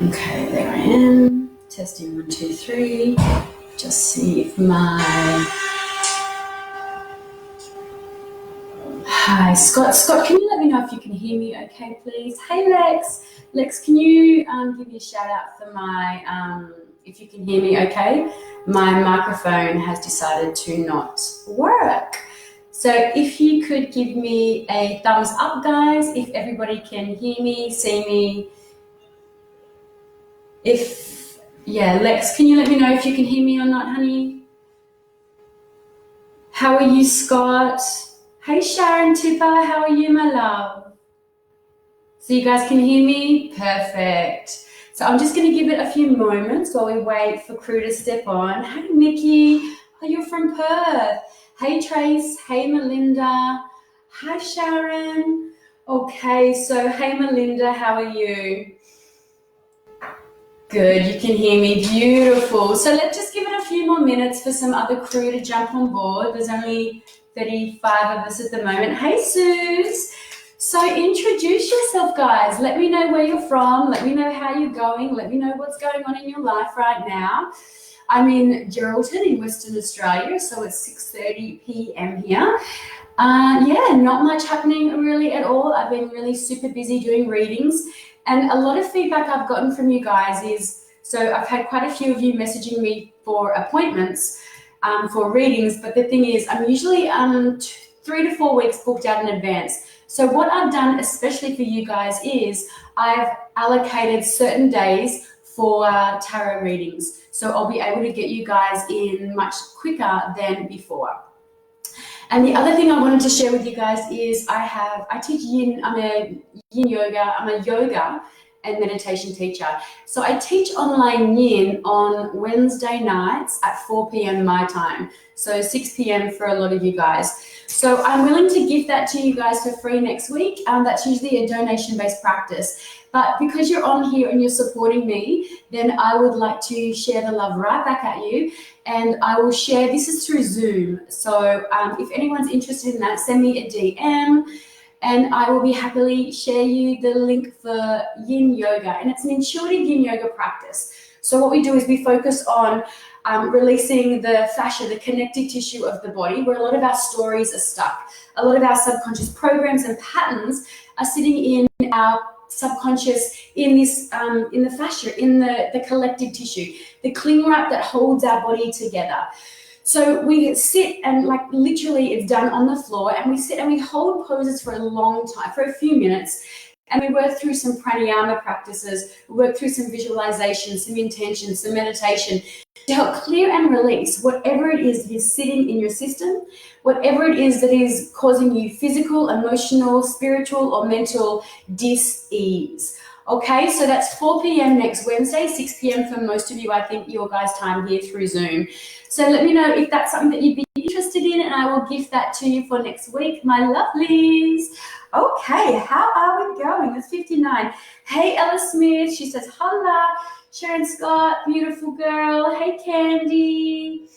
Okay, there I am. Testing 1, 2, 3. Just see if my... Hi, Scott. Scott, can you let me know if you can hear me okay, please? Hey, Lex. Lex, can you give me a shout out for my, if you can hear me okay? My microphone has decided to not work. So if you could give me a thumbs up, guys, if everybody can hear me, see me. Lex, can you let me know if you can hear me or not, honey? How are you, Scott? Hey, Sharon Tipper, how are you, my love? So you guys can hear me? Perfect. So I'm just going to give it a few moments while we wait for crew to step on. Hey, Nikki. Oh, you're from Perth. Hey, Trace. Hey, Melinda. Hi, Sharon. Okay, so hey, Melinda, how are you? Good, you can hear me. Beautiful. So let's just give it a few more minutes for some other crew to jump on board. There's only 35 of us at the moment. Hey, Suze. So introduce yourself, guys. Let me know where you're from. Let me know how you're going. Let me know what's going on in your life right now. I'm in Geraldton in Western Australia, so it's 6:30 p.m. here. Not much happening really at all. I've been really super busy doing readings, and a lot of feedback I've gotten from you guys is, so I've had quite a few of you messaging me for appointments for readings, but the thing is I'm usually 3 to 4 weeks booked out in advance. So what I've done, especially for you guys, is I've allocated certain days for tarot readings. So I'll be able to get you guys in much quicker than before. And the other thing I wanted to share with you guys is I teach yin, I'm a yin yoga, I'm a yoga and meditation teacher. So I teach online yin on Wednesday nights at 4 p.m. my time. So 6 p.m. for a lot of you guys. So I'm willing to give that to you guys for free next week. That's usually a donation-based practice. But because you're on here and you're supporting me, then I would like to share the love right back at you. And I will share, this is through Zoom. So if anyone's interested in that, send me a DM and I will be happily share you the link for yin yoga. And it's an intuitive yin yoga practice. So what we do is we focus on releasing the fascia, the connective tissue of the body, where a lot of our stories are stuck. A lot of our subconscious programs and patterns are sitting in our subconscious, in this in the fascia, in the collective tissue, the cling wrap that holds our body together. So we sit and like literally it's done on the floor, and we sit and we hold poses for a long time, for a few minutes, and we work through some pranayama practices, we work through some visualization, some intention, some meditation to help clear and release whatever it is that is sitting in your system, whatever it is that is causing you physical, emotional, spiritual, or mental dis-ease. Okay, so that's 4 p.m. next Wednesday, 6 p.m. for most of you, I think, your guys' time here through Zoom. So let me know if that's something that you'd be interested in, and I will gift that to you for next week, my lovelies. Okay, how are we going? It's 59. Hey, Ella Smith, she says, holla. Sharon Scott, beautiful girl. Hey, Candy.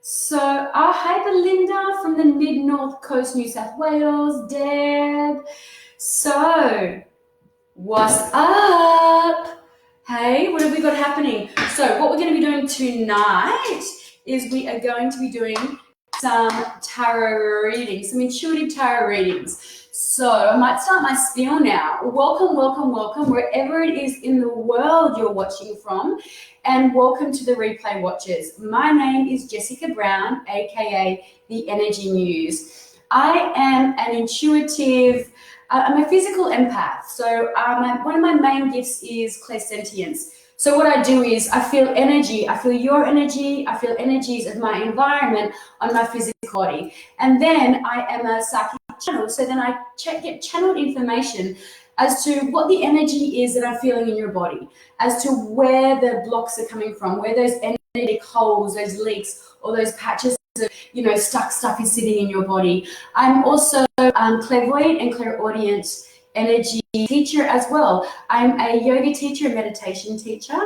So, hi, Belinda from the mid-north coast, New South Wales. Deb. So, what's up? Hey, what have we got happening? So, what we're going to be doing tonight is we are going to be doing some tarot readings, some intuitive tarot readings. So I might start my spiel now. Welcome, welcome, welcome, wherever it is in the world you're watching from, and welcome to the replay watchers. My name is Jessica Brown, aka the Energy Muse. I am an intuitive, I'm a physical empath. So one of my main gifts is clairsentience. So what I do is I feel energy, I feel your energy, I feel energies of my environment on my physical body. And then I am a psychic channel. So then I get channeled information as to what the energy is that I'm feeling in your body, as to where the blocks are coming from, where those energetic holes, those leaks, or those patches of, stuck stuff is sitting in your body. I'm also clairvoyant and clairaudient energy teacher as well. I'm a yoga teacher, a meditation teacher.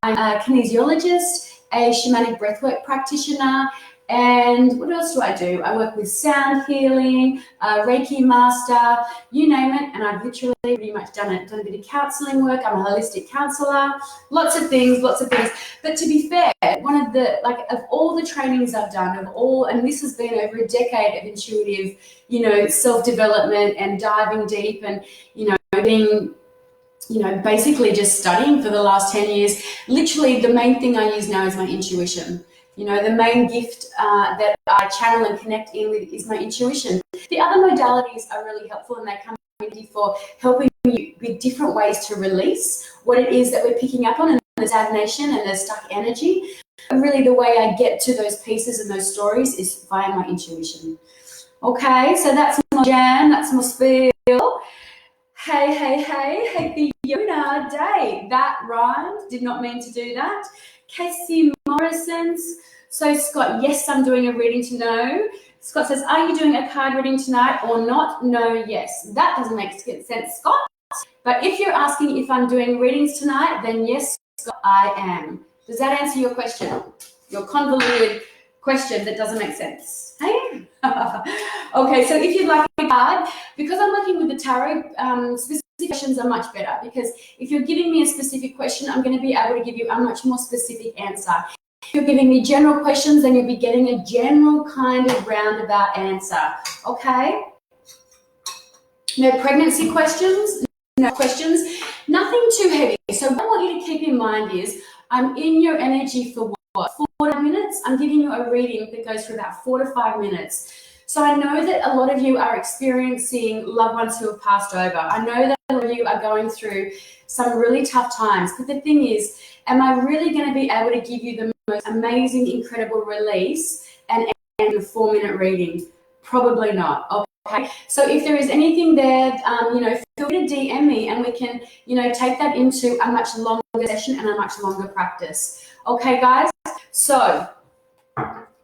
I'm a kinesiologist, a shamanic breathwork practitioner, And what else do? I work with sound healing, Reiki master, you name it, and I've literally pretty much done a bit of counseling work. I'm a holistic counselor, lots of things. But to be fair, one of the, like, of all the trainings I've done, and this has been over a decade of intuitive, self-development and diving deep and, being, basically just studying for the last 10 years. Literally, the main thing I use now is my intuition. The main gift that I channel and connect in with is my intuition. The other modalities are really helpful, and they come in for helping you with different ways to release what it is that we're picking up on and the stagnation and the stuck energy. And really, the way I get to those pieces and those stories is via my intuition. Okay, so that's my jam, that's my spiel. Hey, happy Yona Day. That rhymed, did not mean to do that. Casey Morrison's. So Scott, yes, I'm doing a reading to know. Scott says, are you doing a card reading tonight or not? No, yes. That doesn't make sense, Scott. But if you're asking if I'm doing readings tonight, then yes, Scott, I am. Does that answer your question? Your convoluted question that doesn't make sense. Hey? Okay, so if you'd like a card, because I'm working with the tarot, specific questions are much better, because if you're giving me a specific question, I'm going to be able to give you a much more specific answer. If you're giving me general questions, then you'll be getting a general kind of roundabout answer. Okay? No pregnancy questions, no questions, nothing too heavy. So what I want you to keep in mind is I'm in your energy for what? 4 minutes? I'm giving you a reading that goes for about 4 to 5 minutes. So I know that a lot of you are experiencing loved ones who have passed over. I know that a lot of you are going through some really tough times. But the thing is, am I really going to be able to give you the most amazing, incredible release and a 4-minute reading? Probably not. Okay. So if there is anything there, feel free to DM me and we can, take that into a much longer session and a much longer practice. Okay, guys? So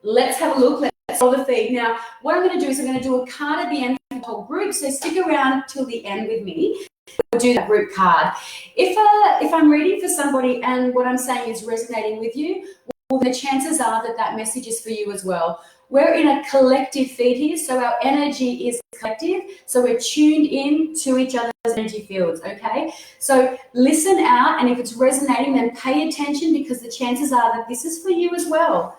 let's have a look. Let's roll the feed. Now, what I'm going to do is I'm going to do a card at the end for the whole group. So stick around till the end with me. We'll do that group card. If I'm reading for somebody and what I'm saying is resonating with you, well, the chances are that message is for you as well. We're in a collective feed here, so our energy is collective. So we're tuned in to each other's energy fields, okay? So listen out, and if it's resonating, then pay attention, because the chances are that this is for you as well.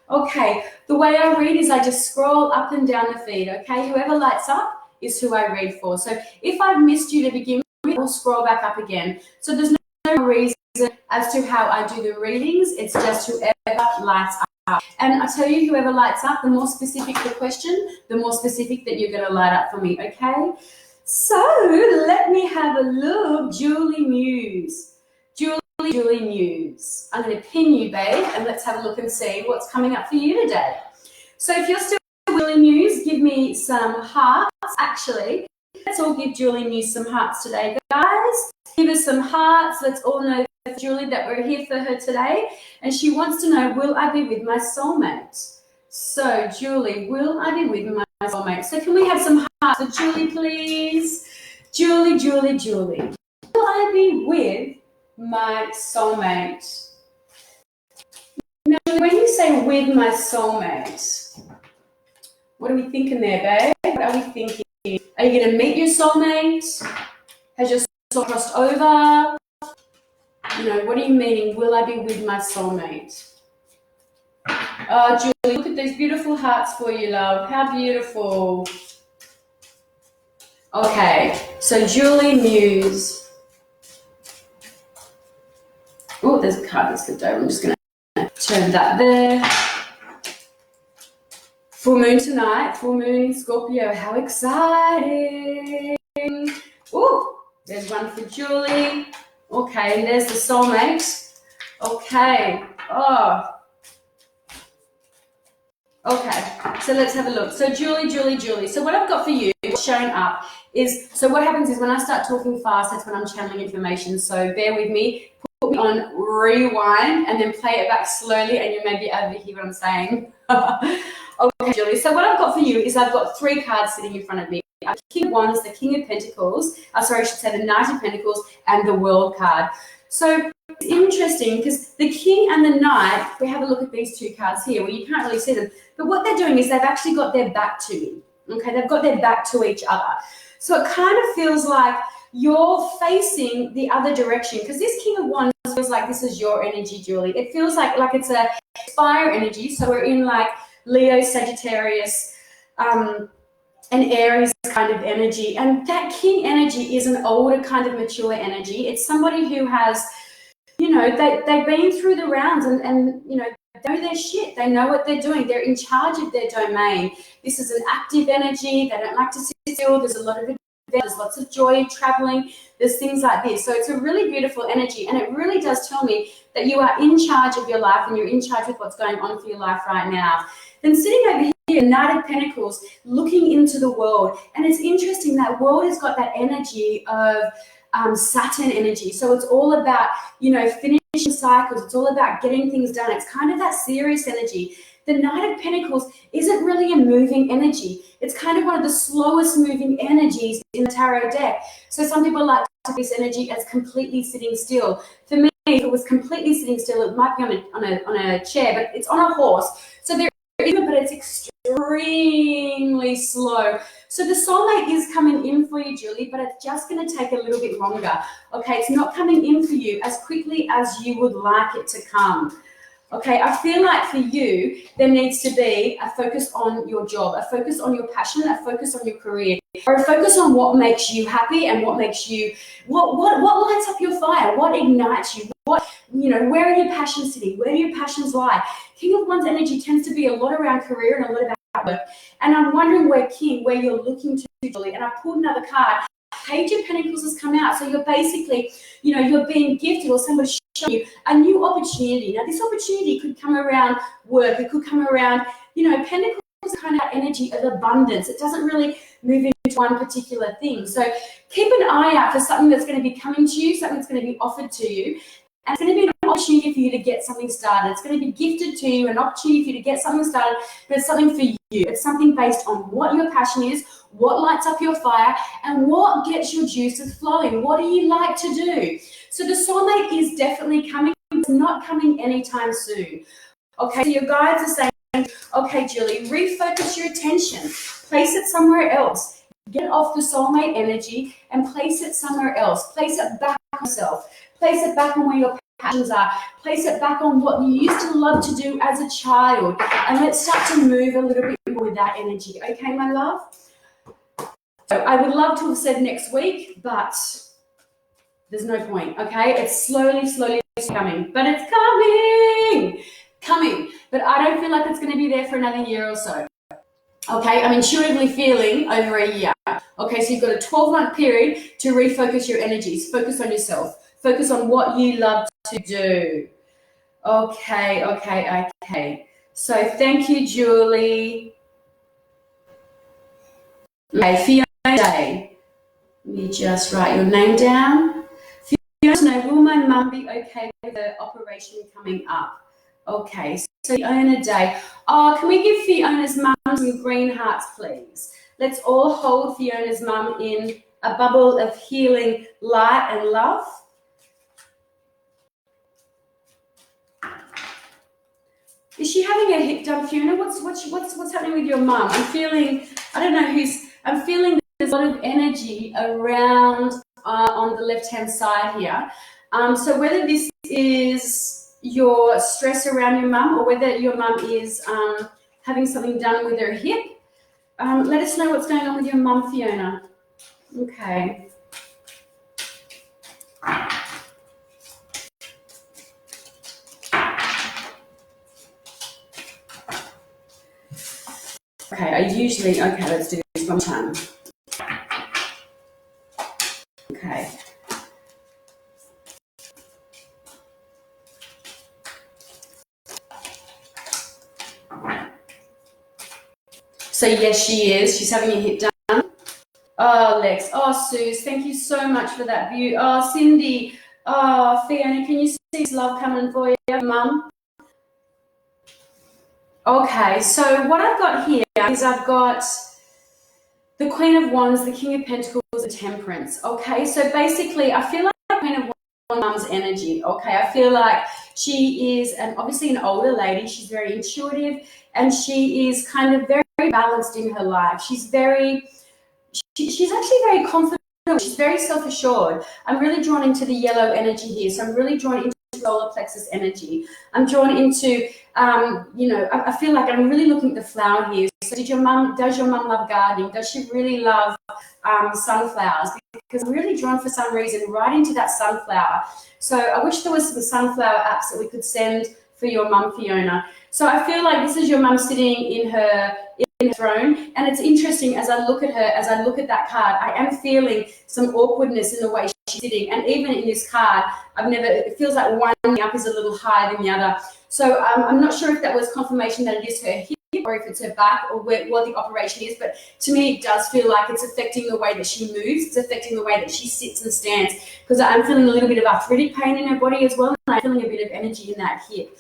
Okay, the way I read is I just scroll up and down the feed, okay? Whoever lights up is who I read for. So if I've missed you to begin with, I'll scroll back up again. So there's no reason as to how I do the readings. It's just whoever lights up. And I tell you, whoever lights up, the more specific the question, the more specific that you're going to light up for me, okay? So let me have a look. Julie Muse. Julie Muse. I'm going to pin you, babe, and let's have a look and see what's coming up for you today. So if you're still Julie Muse, give me some hearts. Actually, let's all give Julie Muse some hearts today, guys. Give us some hearts. Let's all know, Julie, that we're here for her today. And she wants to know, will I be with my soulmate? So, Julie, will I be with my soulmate? So can we have some hearts for Julie, please? Julie. Will I be with my soulmate? Now, when you say with my soulmate, what are we thinking there, babe? What are we thinking? Are you going to meet your soulmate? Has your soul crossed over? What are you meaning? Will I be with my soulmate? Oh, Julie, look at these beautiful hearts for you, love. How beautiful. Okay, so Julie Muse. Oh, there's a card that slipped over. I'm just going to turn that there. Full moon tonight. Full moon in Scorpio. How exciting. Oh, there's one for Julie. Okay, and there's the soulmate. Okay. Oh. Okay, so let's have a look. So Julie. So what I've got for you, what's showing up is, so what happens is when I start talking fast, that's when I'm channeling information. So bear with me. Put me on rewind and then play it back slowly, and you may be able to hear what I'm saying. Okay, Julie. So what I've got for you is I've got 3 cards sitting in front of me. The King of Wands, the King of Pentacles, I should say the Knight of Pentacles, and the World card. So it's interesting because the king and the knight, if we have a look at these two cards here, well, you can't really see them, but what they're doing is they've actually got their back to me. Okay, they've got their back to each other. So it kind of feels like you're facing the other direction, because this King of Wands feels like this is your energy, Julie. It feels like it's a fire energy. So we're in like Leo, Sagittarius, and Aries kind of energy. And that King energy is an older kind of mature energy. It's somebody who has, you know, they've been through the rounds and you know, they know their shit. They know what they're doing. They're in charge of their domain. This is an active energy. They don't like to sit still. There's a lot of, there's lots of joy in traveling. There's things like this. So it's a really beautiful energy, and it really does tell me that you are in charge of your life and you're in charge with what's going on for your life right now. Then sitting over here, Knight of Pentacles, looking into the world. And it's interesting, that world has got that energy of Saturn energy. So it's all about, you know, finishing cycles. It's all about getting things done. It's kind of that serious energy. The Knight of Pentacles isn't really a moving energy. It's kind of one of the slowest moving energies in the tarot deck. So some people like to see this energy as completely sitting still. For me, if it was completely sitting still, it might be on a chair, but it's on a horse. So there is, but it's extremely slow. So the soulmate is coming in for you, Julie, but it's just going to take a little bit longer. Okay, it's not coming in for you as quickly as you would like it to come. Okay, I feel like for you, there needs to be a focus on your job, a focus on your passion, a focus on your career, or a focus on what makes you happy and what makes you, what lights up your fire, what ignites you, what, you know, where are your passions sitting, where do your passions lie? King of Wands energy tends to be a lot around career and a lot about work. And I'm wondering where you're looking to, Julie, and I pulled another card. Page of Pentacles has come out. So you're basically, you know, you're being gifted, or somebody's showing you a new opportunity. Now, this opportunity could come around work. It could come around, you know, Pentacles is kind of energy of abundance. It doesn't really move into one particular thing. So keep an eye out for something that's going to be coming to you, something that's going to be offered to you. And it's going to be an opportunity for you to get something started. It's going to be gifted to you, an opportunity for you to get something started, but it's something for you. It's something based on what your passion is, what lights up your fire, and what gets your juices flowing. What do you like to do? So the soulmate is definitely coming. It's not coming anytime soon. Okay, so your guides are saying, okay, Julie, refocus your attention. Place it somewhere else. Get off the soulmate energy and place it somewhere else. Place it back on yourself. Place it back on where your passions are. Place it back on what you used to love to do as a child. And let's start to move a little bit more with that energy. Okay, my love? So I would love to have said next week, but there's no point, okay? It's slowly coming. But it's coming. But I don't feel like it's going to be there for another year or so. Okay, I'm intuitively feeling over a year. Okay, so you've got a 12-month period to refocus your energies. Focus on yourself. Focus on what you love to do. Okay. So thank you, Julie. Okay, Fiona Day. Let me just write your name down. Fiona, will my mum be okay with the operation coming up? Okay, so Fiona Day. Oh, can we give Fiona's mum some green hearts, please? Let's all hold Fiona's mum in a bubble of healing, light, and love. Is she having a hip done, Fiona? What's happening with your mum? I'm feeling there's a lot of energy around on the left-hand side here. So whether this is your stress around your mum or whether your mum is having something done with her hip, let us know what's going on with your mum, Fiona. Okay. Okay, let's do this one time. Okay. So yes, she is. She's having a hip done. Oh, Lex. Oh, Suze, thank you so much for that view. Oh, Cindy. Oh, Fiona, can you see this love coming for you, Mum? Okay, so what I've got here is I've got the Queen of Wands, the King of Pentacles, and Temperance. Okay, so basically I feel like the Queen of mum's energy, okay? I feel like she is obviously an older lady. She's very intuitive, and she is kind of very, very balanced in her life. She's actually very confident. She's very self-assured. I'm really drawn into the yellow energy here. So I'm really drawn into solar plexus energy. I'm drawn into, I feel like I'm really looking at the flower here. So does your mum love gardening? Does she really love sunflowers? Because I'm really drawn for some reason right into that sunflower. So I wish there was some sunflower apps that we could send for your mum, Fiona. So I feel like this is your mum sitting in her throne, and it's interesting as I look at her, as I look at that card, I am feeling some awkwardness in the way she's sitting. And even in this card, it feels like one up is a little higher than the other. So I'm not sure if that was confirmation that it is her hip or if it's her back or what the operation is, but to me it does feel like it's affecting the way that she moves. It's affecting the way that she sits and stands, because I'm feeling a little bit of arthritic pain in her body as well, and I'm feeling a bit of energy in that hip.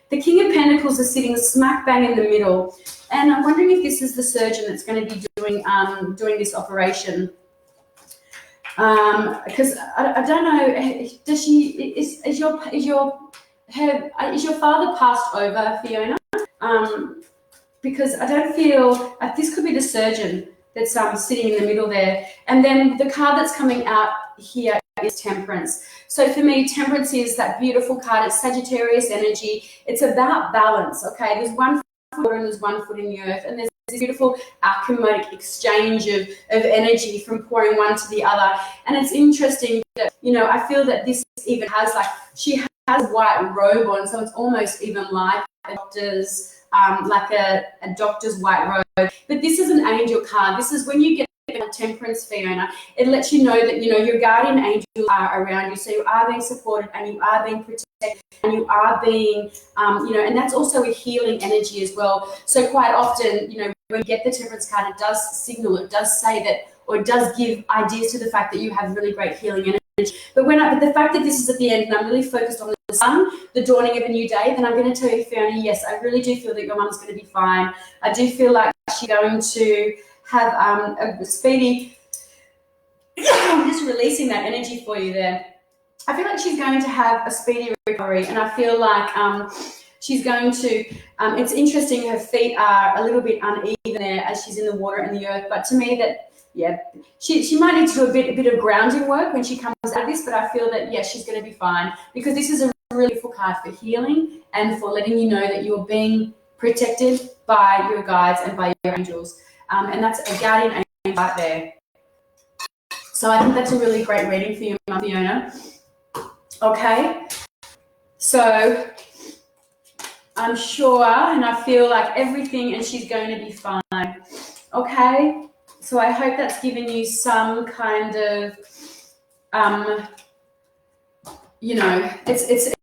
The King of Pentacles is sitting smack bang in the middle, and I'm wondering if this is the surgeon that's going to be doing this operation. Because I don't know, does she is your father passed over, Fiona? Because I don't feel this could be the surgeon that's sitting in the middle there. And then the card that's coming out here is Temperance. So for me, Temperance is that beautiful card. It's Sagittarius energy. It's about balance, okay? There's one foot in water and there's one foot in the earth, and there's this beautiful alchemic exchange of energy from pouring one to the other. And it's interesting that, I feel that this even has she has a white robe on, so it's almost even like a doctor's white robe. But this is an angel card. This is when you get Temperance, Fiona, it lets you know that your guardian angels are around you, so you are being supported and you are being protected and you are being and that's also a healing energy as well. So quite often, when you get the Temperance card, it does signal, it does say that, or it does give ideas to the fact that you have really great healing energy. But the fact that this is at the end and I'm really focused on the sun, the dawning of a new day, then I'm going to tell you, Fiona, yes, I really do feel that your mum's going to be fine. I do feel like she's going to have a speedy, I'm just releasing that energy for you there. I feel like she's going to have a speedy recovery, and I feel like she's going to, it's interesting, her feet are a little bit uneven there as she's in the water and the earth, but to me that, yeah, she might need to do a bit of grounding work when she comes out of this, but I feel that, yes, she's going to be fine, because this is a really beautiful card for healing and for letting you know that you're being protected by your guides and by your angels. And that's a guardian angel right there. So I think that's a really great reading for you, Fiona. Okay. So I'm sure, and I feel like everything, and she's going to be fine. Okay. So I hope that's given you some kind of,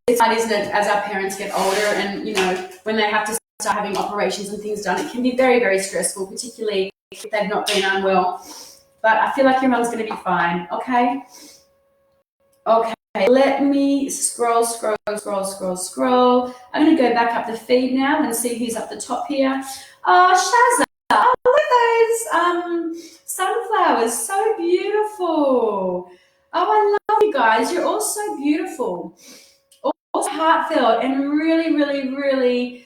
it's hard, isn't it, as our parents get older and, when they have to start having operations and things done, it can be very, very stressful, particularly if they've not been unwell. But I feel like your mum's going to be fine, okay? Okay, let me scroll. I'm going to go back up the feed now and see who's up the top here. Oh, Shazza, look at those sunflowers, so beautiful. Oh, I love you guys. You're all so beautiful. Also heartfelt and really, really, really,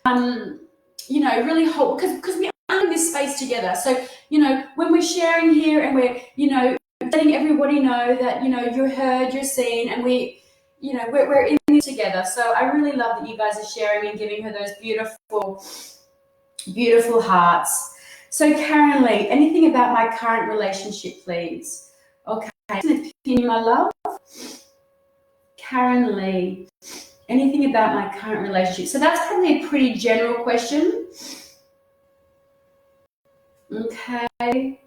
really whole, because we are in this space together. So, when we're sharing here and we're, letting everybody know that, you're heard, you're seen, and we're in this together. So I really love that you guys are sharing and giving her those beautiful, beautiful hearts. So Karen Lee, anything about my current relationship, please? Okay, my love. Karen Lee, anything about my current relationship? So that's probably a pretty general question. Okay. I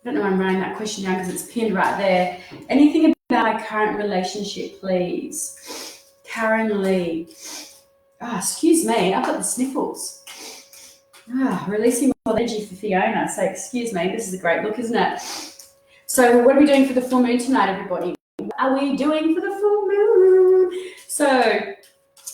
don't know why I'm writing that question down because it's pinned right there. Anything about my current relationship, please? Karen Lee. Excuse me, I've got the sniffles. Releasing more energy for Fiona. So excuse me, this is a great look, isn't it? So what are we doing for the full moon tonight, everybody? What are we doing for the full moon? So,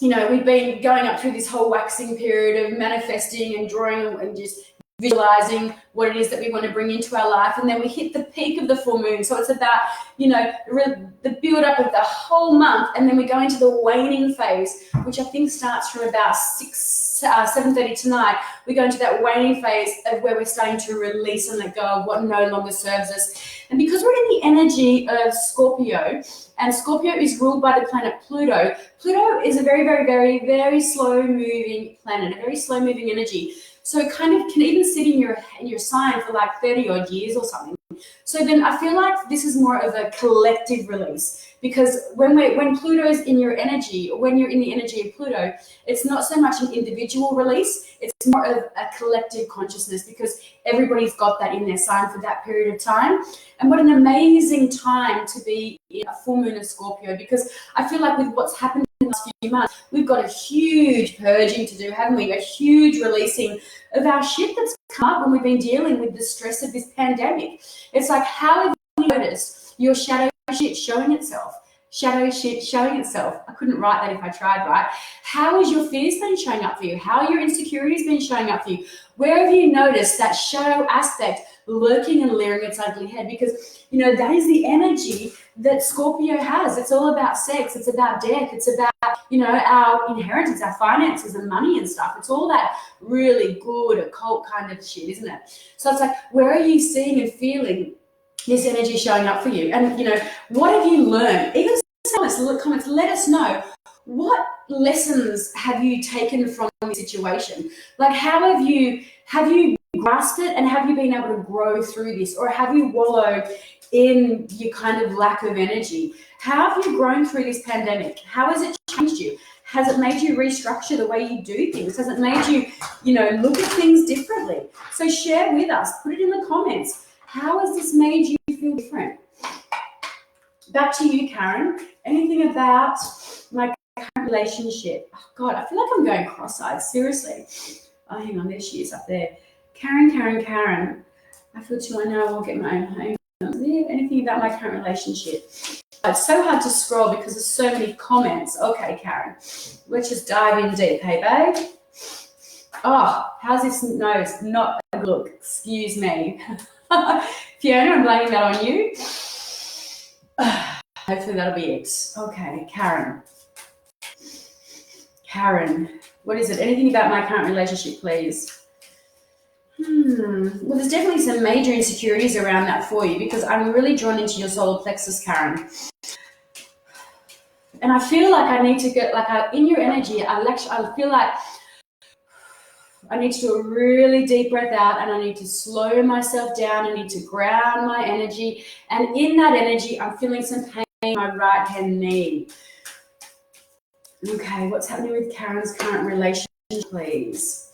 we've been going up through this whole waxing period of manifesting and drawing and just visualizing what it is that we want to bring into our life, and then we hit the peak of the full moon. So it's about, the build up of the whole month, and then we go into the waning phase, which I think starts from about 7:30 tonight. We go into that waning phase of where we're starting to release and let go of what no longer serves us. And because we're in the energy of Scorpio, and Scorpio is ruled by the planet Pluto. Pluto is a very, very, very, very slow-moving planet, a very slow-moving energy. So it kind of can even sit in your sign for like 30 odd years or something. So then I feel like this is more of a collective release, because when Pluto's in your energy, or when you're in the energy of Pluto, it's not so much an individual release, it's more of a collective consciousness, because everybody's got that in their sign for that period of time. And what an amazing time to be in a full moon of Scorpio, because I feel like with what's happened in the last few months, we've got a huge purging to do, haven't we? A huge releasing of our shit that's come up when we've been dealing with the stress of this pandemic. It's like, how have you noticed your shadow shit showing itself? Shadow shit showing itself. I couldn't write that if I tried, right? How has your fears been showing up for you? How are your insecurities been showing up for you? Where have you noticed that shadow aspect lurking and leering its ugly head? Because, that is the energy that Scorpio has. It's all about sex. It's about death. It's about, our inheritance, our finances and money and stuff. It's all that really good occult kind of shit, isn't it? So it's like, where are you seeing and feeling this energy showing up for you? And, what have you learned? Even comments, let us know. What lessons have you taken from this situation? Like, how have you grasped it, and have you been able to grow through this, or have you wallowed in your kind of lack of energy? How have you grown through this pandemic? How has it changed you? Has it made you restructure the way you do things? Has it made you, look at things differently? So share with us, put it in the comments. How has this made you feel different? Back to you, Karen. Anything about my current relationship? Oh God, I feel like I'm going cross-eyed, seriously. Oh, hang on, there she is up there. Karen. I feel too, I know I won't get my own home. Anything about my current relationship? It's so hard to scroll because there's so many comments. Okay, Karen, let's just dive in deep, hey, babe? Oh, how's this nose? Not a good look, excuse me. Fiona, I'm blaming that on you. Hopefully that'll be it. Okay, Karen, what is it? Anything about my current relationship, please? Well, there's definitely some major insecurities around that for you, because I'm really drawn into your solar plexus, Karen. And I feel like I need to get, in your energy, I feel like I need to do a really deep breath out, and I need to slow myself down. I need to ground my energy. And in that energy, I'm feeling some pain in my right hand knee. Okay, what's happening with Karen's current relationship, please?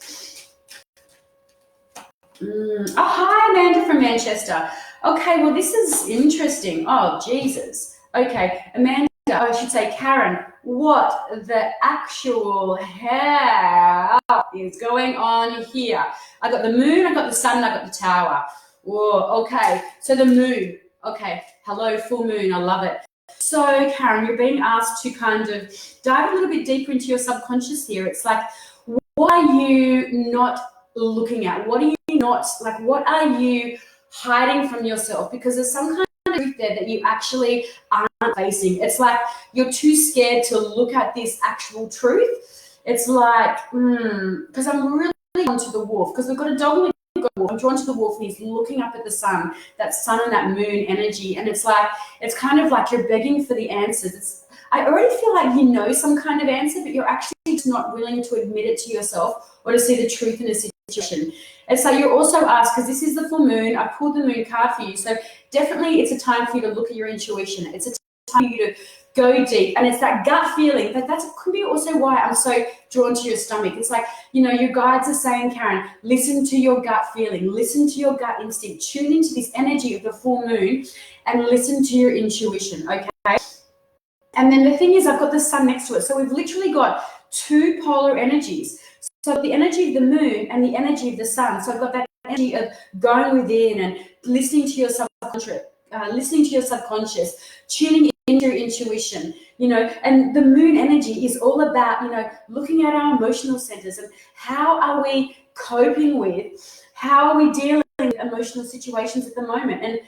Oh, hi, Amanda from Manchester. Okay, well, this is interesting. Oh, Jesus. Okay, Amanda, I should say Karen, what the actual hell is going on here? I got the moon, I got the sun, I got the tower. Whoa, okay, so the moon. Okay, hello, full moon, I love it. So, Karen, you're being asked to kind of dive a little bit deeper into your subconscious here. It's like, what are you not looking at? What are you not, what are you hiding from yourself? Because there's some kind of truth there that you actually aren't facing. It's like you're too scared to look at this actual truth. It's like, because I'm really drawn to the wolf, because we've got a dog and we've got a wolf. I'm drawn to the wolf, and he's looking up at the sun and that moon energy. And it's like, it's kind of like you're begging for the answers. I already feel like you know some kind of answer, but you're actually just not willing to admit it to yourself or to see the truth in a situation. And so you're also asked, because this is the full moon, I pulled the moon card for you. So definitely it's a time for you to look at your intuition. It's a time for you to go deep. And it's that gut feeling that could be also why I'm so drawn to your stomach. It's like, your guides are saying, Karen, listen to your gut feeling, listen to your gut instinct, tune into this energy of the full moon and listen to your intuition, okay? And then the thing is, I've got the sun next to it. So we've literally got two polar energies. So the energy of the moon and the energy of the sun. So I've got that energy of going within and listening to your subconscious, tuning into your intuition, and the moon energy is all about, looking at our emotional centers and how are we coping with How are we dealing with emotional situations at the moment? And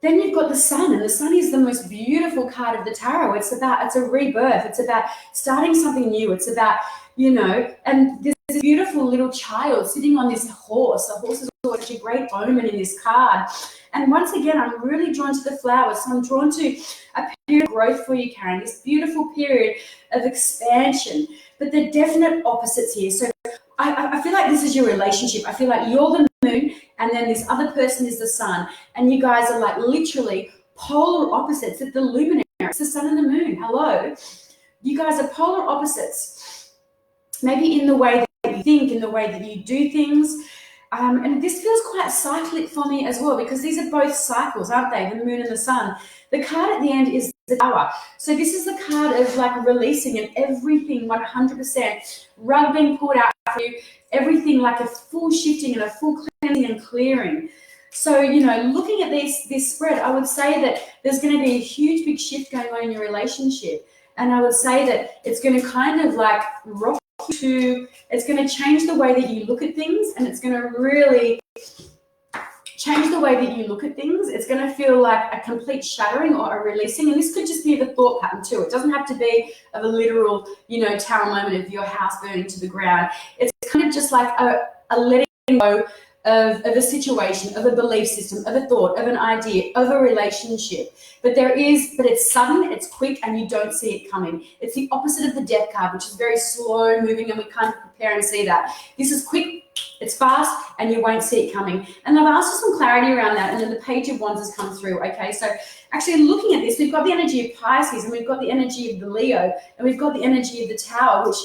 then you've got the sun, and the sun is the most beautiful card of the tarot. It's a rebirth. It's about starting something new. It's about, and there's this beautiful little child sitting on this horse. The horse is always a great omen in this card. And once again, I'm really drawn to the flowers. So I'm drawn to a period of growth for you, Karen, this beautiful period of expansion. But the definite opposites here. So I feel like this is your relationship. I feel like you're the moon, and then this other person is the sun, and you guys are like literally polar opposites. It's the luminary, it's the sun and the moon. Hello, you guys are polar opposites, maybe in the way that you think, in the way that you do things. And this feels quite cyclic for me as well, because these are both cycles, aren't they? The moon and the sun. The card at the end is the Tower. So this is the card of like releasing, and everything 100%, rug being pulled out for you, everything like a full shifting and a full cleansing and clearing. So, looking at this spread, I would say that there's going to be a huge big shift going on in your relationship. And I would say that it's going to kind of like rock you. It's going to change the way that you look at things, and it's going to really change the way that you look at things. It's going to feel like a complete shattering or a releasing. And this could just be the thought pattern too. It doesn't have to be of a literal, tower moment of your house burning to the ground. It's kind of just like a letting go of a situation, of a belief system, of a thought, of an idea, of a relationship. But it's sudden, it's quick, and you don't see it coming. It's the opposite of the Death card, which is very slow moving, and we kind of prepare and see that. This is quick, it's fast, and you won't see it coming. And I've asked for some clarity around that, and then the Page of Wands has come through, okay? So actually looking at this, we've got the energy of Pisces, and we've got the energy of the Leo, and we've got the energy of the Tower, which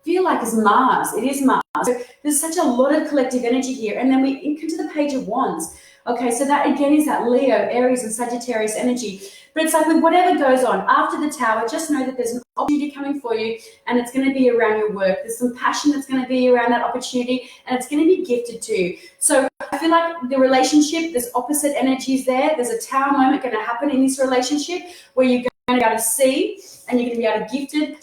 feel like is Mars. It is Mars. So there's such a lot of collective energy here. And then we ink into the Page of Wands. Okay, so that again is that Leo, Aries, and Sagittarius energy. But it's like with whatever goes on after the Tower, just know that there's an opportunity coming for you, and it's going to be around your work. There's some passion that's going to be around that opportunity, and it's going to be gifted to you. So I feel like the relationship, there's opposite energies there. There's a Tower moment going to happen in this relationship where you're going to be able to see, and you're going to be able to gifted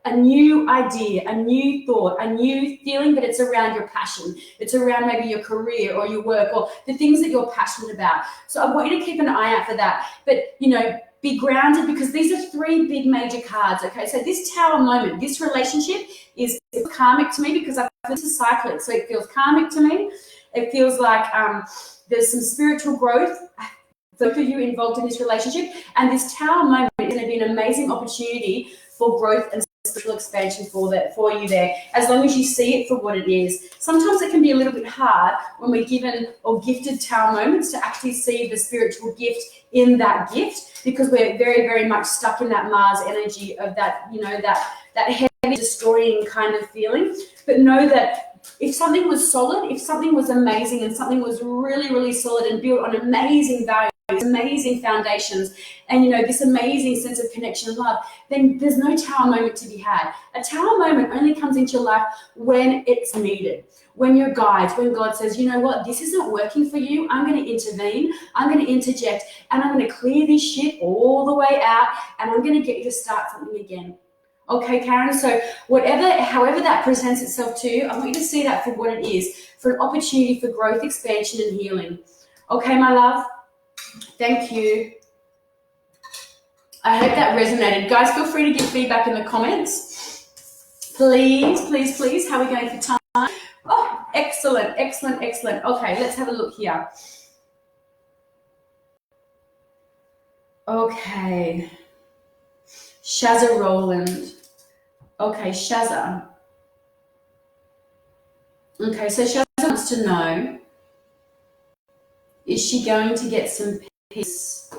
a new idea, a new thought, a new feeling, but it's around your passion. It's around maybe your career or your work or the things that you're passionate about. So I want you to keep an eye out for that. But, be grounded, because these are three big major cards, okay? So this Tower moment, this relationship is karmic to me, because I feel this is cyclic. So it feels karmic to me. It feels like there's some spiritual growth, both of you involved in this relationship. And this Tower moment is going to be an amazing opportunity for growth and spiritual expansion for you there, as long as you see it for what it is. Sometimes it can be a little bit hard when we're given or gifted Tower moments to actually see the spiritual gift in that gift, because we're very, very much stuck in that Mars energy of that, that heavy destroying kind of feeling. But know that if something was solid, if something was amazing, and something was really, really solid and built on amazing values, amazing foundations, and this amazing sense of connection and love, then there's no Tower moment to be had. A Tower moment only comes into your life when it's needed, when your guides, when God says, you know what, this isn't working for you, I'm going to intervene, I'm going to interject, and I'm going to clear this shit all the way out, and I'm going to get you to start something again. Okay, Karen, so however that presents itself to you, I want you to see that for what it is, for an opportunity for growth, expansion, and healing. Okay, my love? Thank you. I hope that resonated. Guys, feel free to give feedback in the comments. Please, please, please. How are we going for time? Oh, excellent, excellent, excellent. Okay, let's have a look here. Okay. Shazza Rowland. Okay, Shazza. Okay, so Shazza wants to know, is she going to get some peace?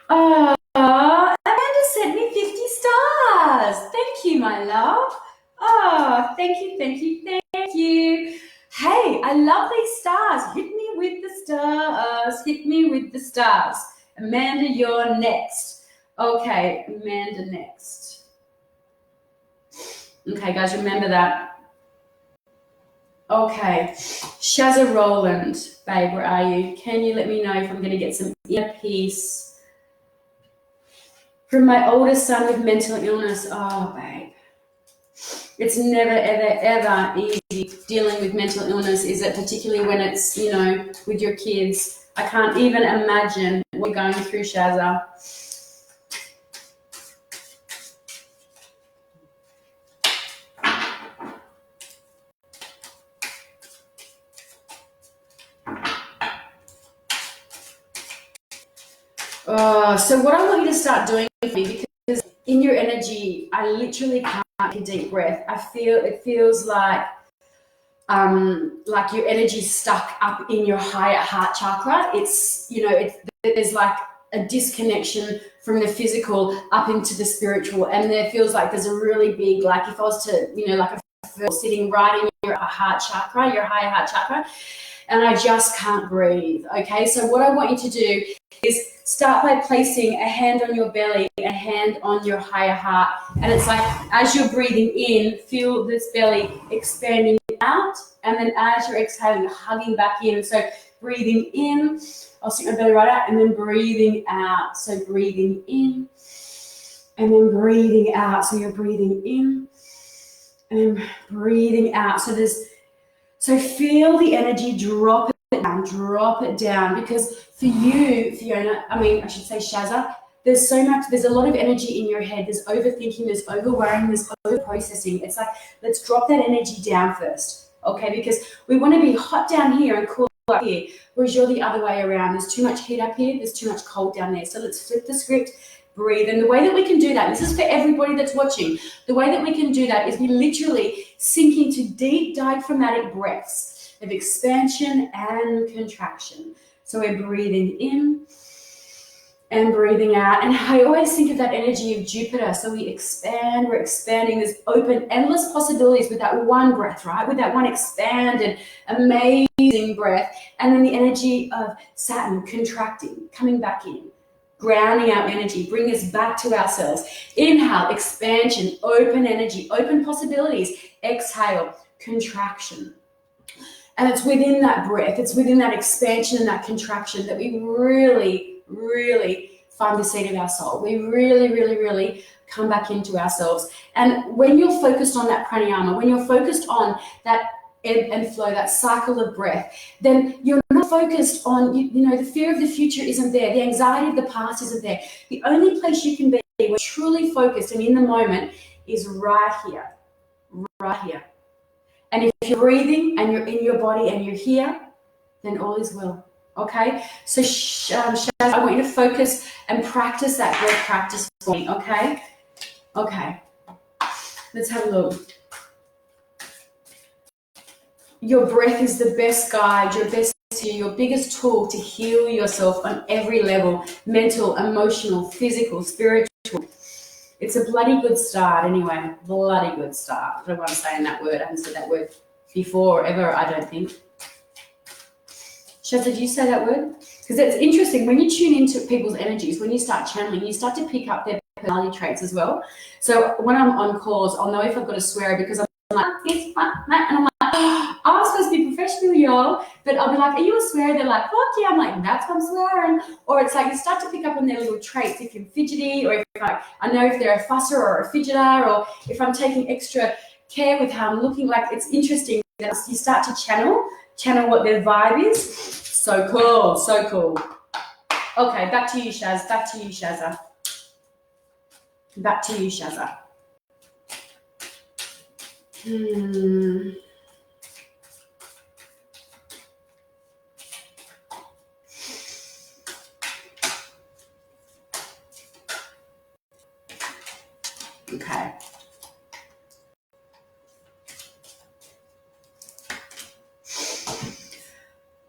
Oh, Amanda sent me 50 stars. Thank you, my love. Oh, thank you, thank you, thank you. Hey, I love these stars. Hit me with the stars. Hit me with the stars. Amanda, you're next. Okay, Amanda next. Okay, guys, remember that. Okay, Shazza Rowland, babe, where are you? Can you let me know if I'm going to get some inner peace from my oldest son with mental illness? Oh, babe. It's never, ever, ever easy dealing with mental illness, is it? Particularly when it's, you know, with your kids. I can't even imagine what you're going through, Shazza. So what I want you to start doing for me, because in your energy, I literally can't take a deep breath. It feels like your energy stuck up in your higher heart chakra. It's, you know, there's like a disconnection from the physical up into the spiritual, and there feels like there's a really big, like if I was to, you know, like a sitting right in your heart chakra, your higher heart chakra, and I just can't breathe. Okay, so what I want you to do is start by placing a hand on your belly, a hand on your higher heart, and it's like as you're breathing in, feel this belly expanding out, and then as you're exhaling, hugging back in. So breathing in, I'll stick my belly right out, and then breathing out. So breathing in, and then breathing out. So you're breathing in, and then breathing out. So feel the energy, drop it down, because for you, Fiona, I should say Shazza, there's a lot of energy in your head. There's overthinking, there's over-worrying, there's over-processing. It's like, let's drop that energy down first, okay? Because we want to be hot down here and cool up here, whereas you're the other way around. There's too much heat up here, there's too much cold down there. So let's flip the script, breathe. And the way that we can do that, this is for everybody that's watching, the way that we can do that is we literally sink into deep diaphragmatic breaths of expansion and contraction. So we're breathing in and breathing out. And I always think of that energy of Jupiter. So we expand, we're expanding. There's open, endless possibilities with that one breath, right? With that one expanded, amazing breath. And then the energy of Saturn contracting, coming back in, grounding our energy, bring us back to ourselves. Inhale, expansion, open energy, open possibilities. Exhale, contraction. And it's within that breath, it's within that expansion and that contraction that we really, really find the seat of our soul. We really, really, really come back into ourselves. And when you're focused on that pranayama, when you're focused on that ebb and flow, that cycle of breath, then you're not focused on, you know, the fear of the future isn't there. The anxiety of the past isn't there. The only place you can be where truly focused and in the moment is right here, right here. And if you're breathing and you're in your body and you're here, then all is well, okay? So Shaz, I want you to focus and practice that breath practice for me, okay? Okay, let's have a look. Your breath is the best guide, your best teacher, your biggest tool to heal yourself on every level, mental, emotional, physical, spiritual. It's a bloody good start anyway, bloody good start. I don't want to say that word. I haven't said that word before ever, I don't think. Shaz, did you say that word? Because it's interesting, when you tune into people's energies, when you start channeling, you start to pick up their personality traits as well. So when I'm on calls, I'll know if I've got a swearer because I'm like, it's and I'm like, oh, I'm supposed to be professional, y'all. But I'll be like, are you a swearer? They're like, fuck yeah. I'm like, that's what I'm swearing. Or it's like you start to pick up on their little traits. If you're fidgety, or if I know if they're a fusser or a fidgeter, or if I'm taking extra care with how I'm looking. Like, it's interesting that you start to channel what their vibe is. So cool, so cool. Okay, back to you, Shaz. Back to you, Shazza. Back to you, Shazza. Okay.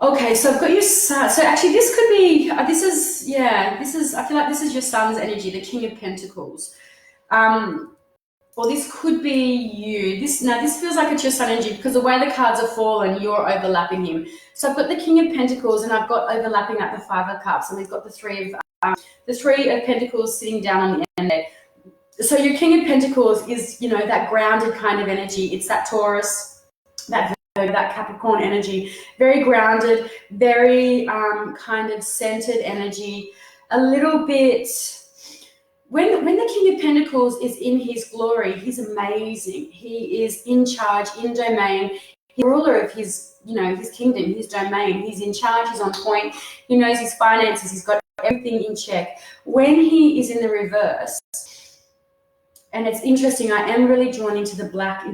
Okay, so I've got your sun. So actually this could be, I feel like this is your sun's energy, the King of Pentacles. Or this could be you. This feels like it's your sun energy because the way the cards are fallen, you're overlapping him. So I've got the King of Pentacles and I've got overlapping at the Five of Cups, and we've got the Three of Pentacles sitting down on the end there. So your King of Pentacles is, you know, that grounded kind of energy. It's that Taurus, that Capricorn energy, very grounded, very kind of centered energy, a little bit when the King of Pentacles is in his glory, he's amazing. He is in charge, in domain. He's ruler of his, his kingdom, his domain. He's in charge, he's on point. He knows his finances, he's got everything in check. When he is in the reverse, and it's interesting, I am really drawn into the black, and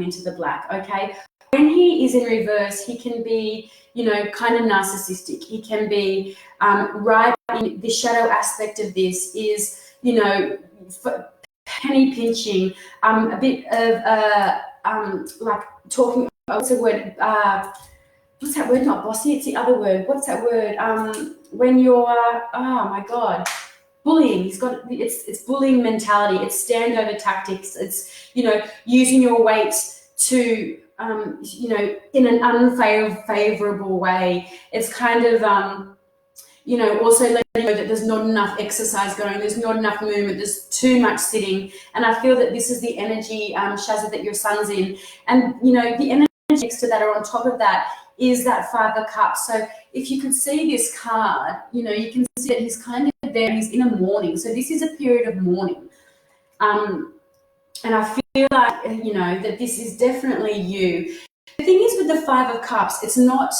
into the black, okay? When he is in reverse, he can be, kind of narcissistic. He can be right in the shadow aspect of this is, penny pinching, a bit of like talking, what's the word? What's that word? Not bossy, it's the other word. What's that word? When you're, oh my God, bullying. It's bullying mentality. It's standover tactics. It's, using your weight to, in an unfavorable way. It's kind of, also letting you know that there's not enough exercise going, there's not enough movement, there's too much sitting. And I feel that this is the energy, Shazza, that your son's in. And, the energy next to that or on top of that is that Five of Cups. So if you can see this card, you can see that he's kind of there, he's in a mourning. So this is a period of mourning. And I feel like, that this is definitely you. The thing is with the Five of Cups, it's not,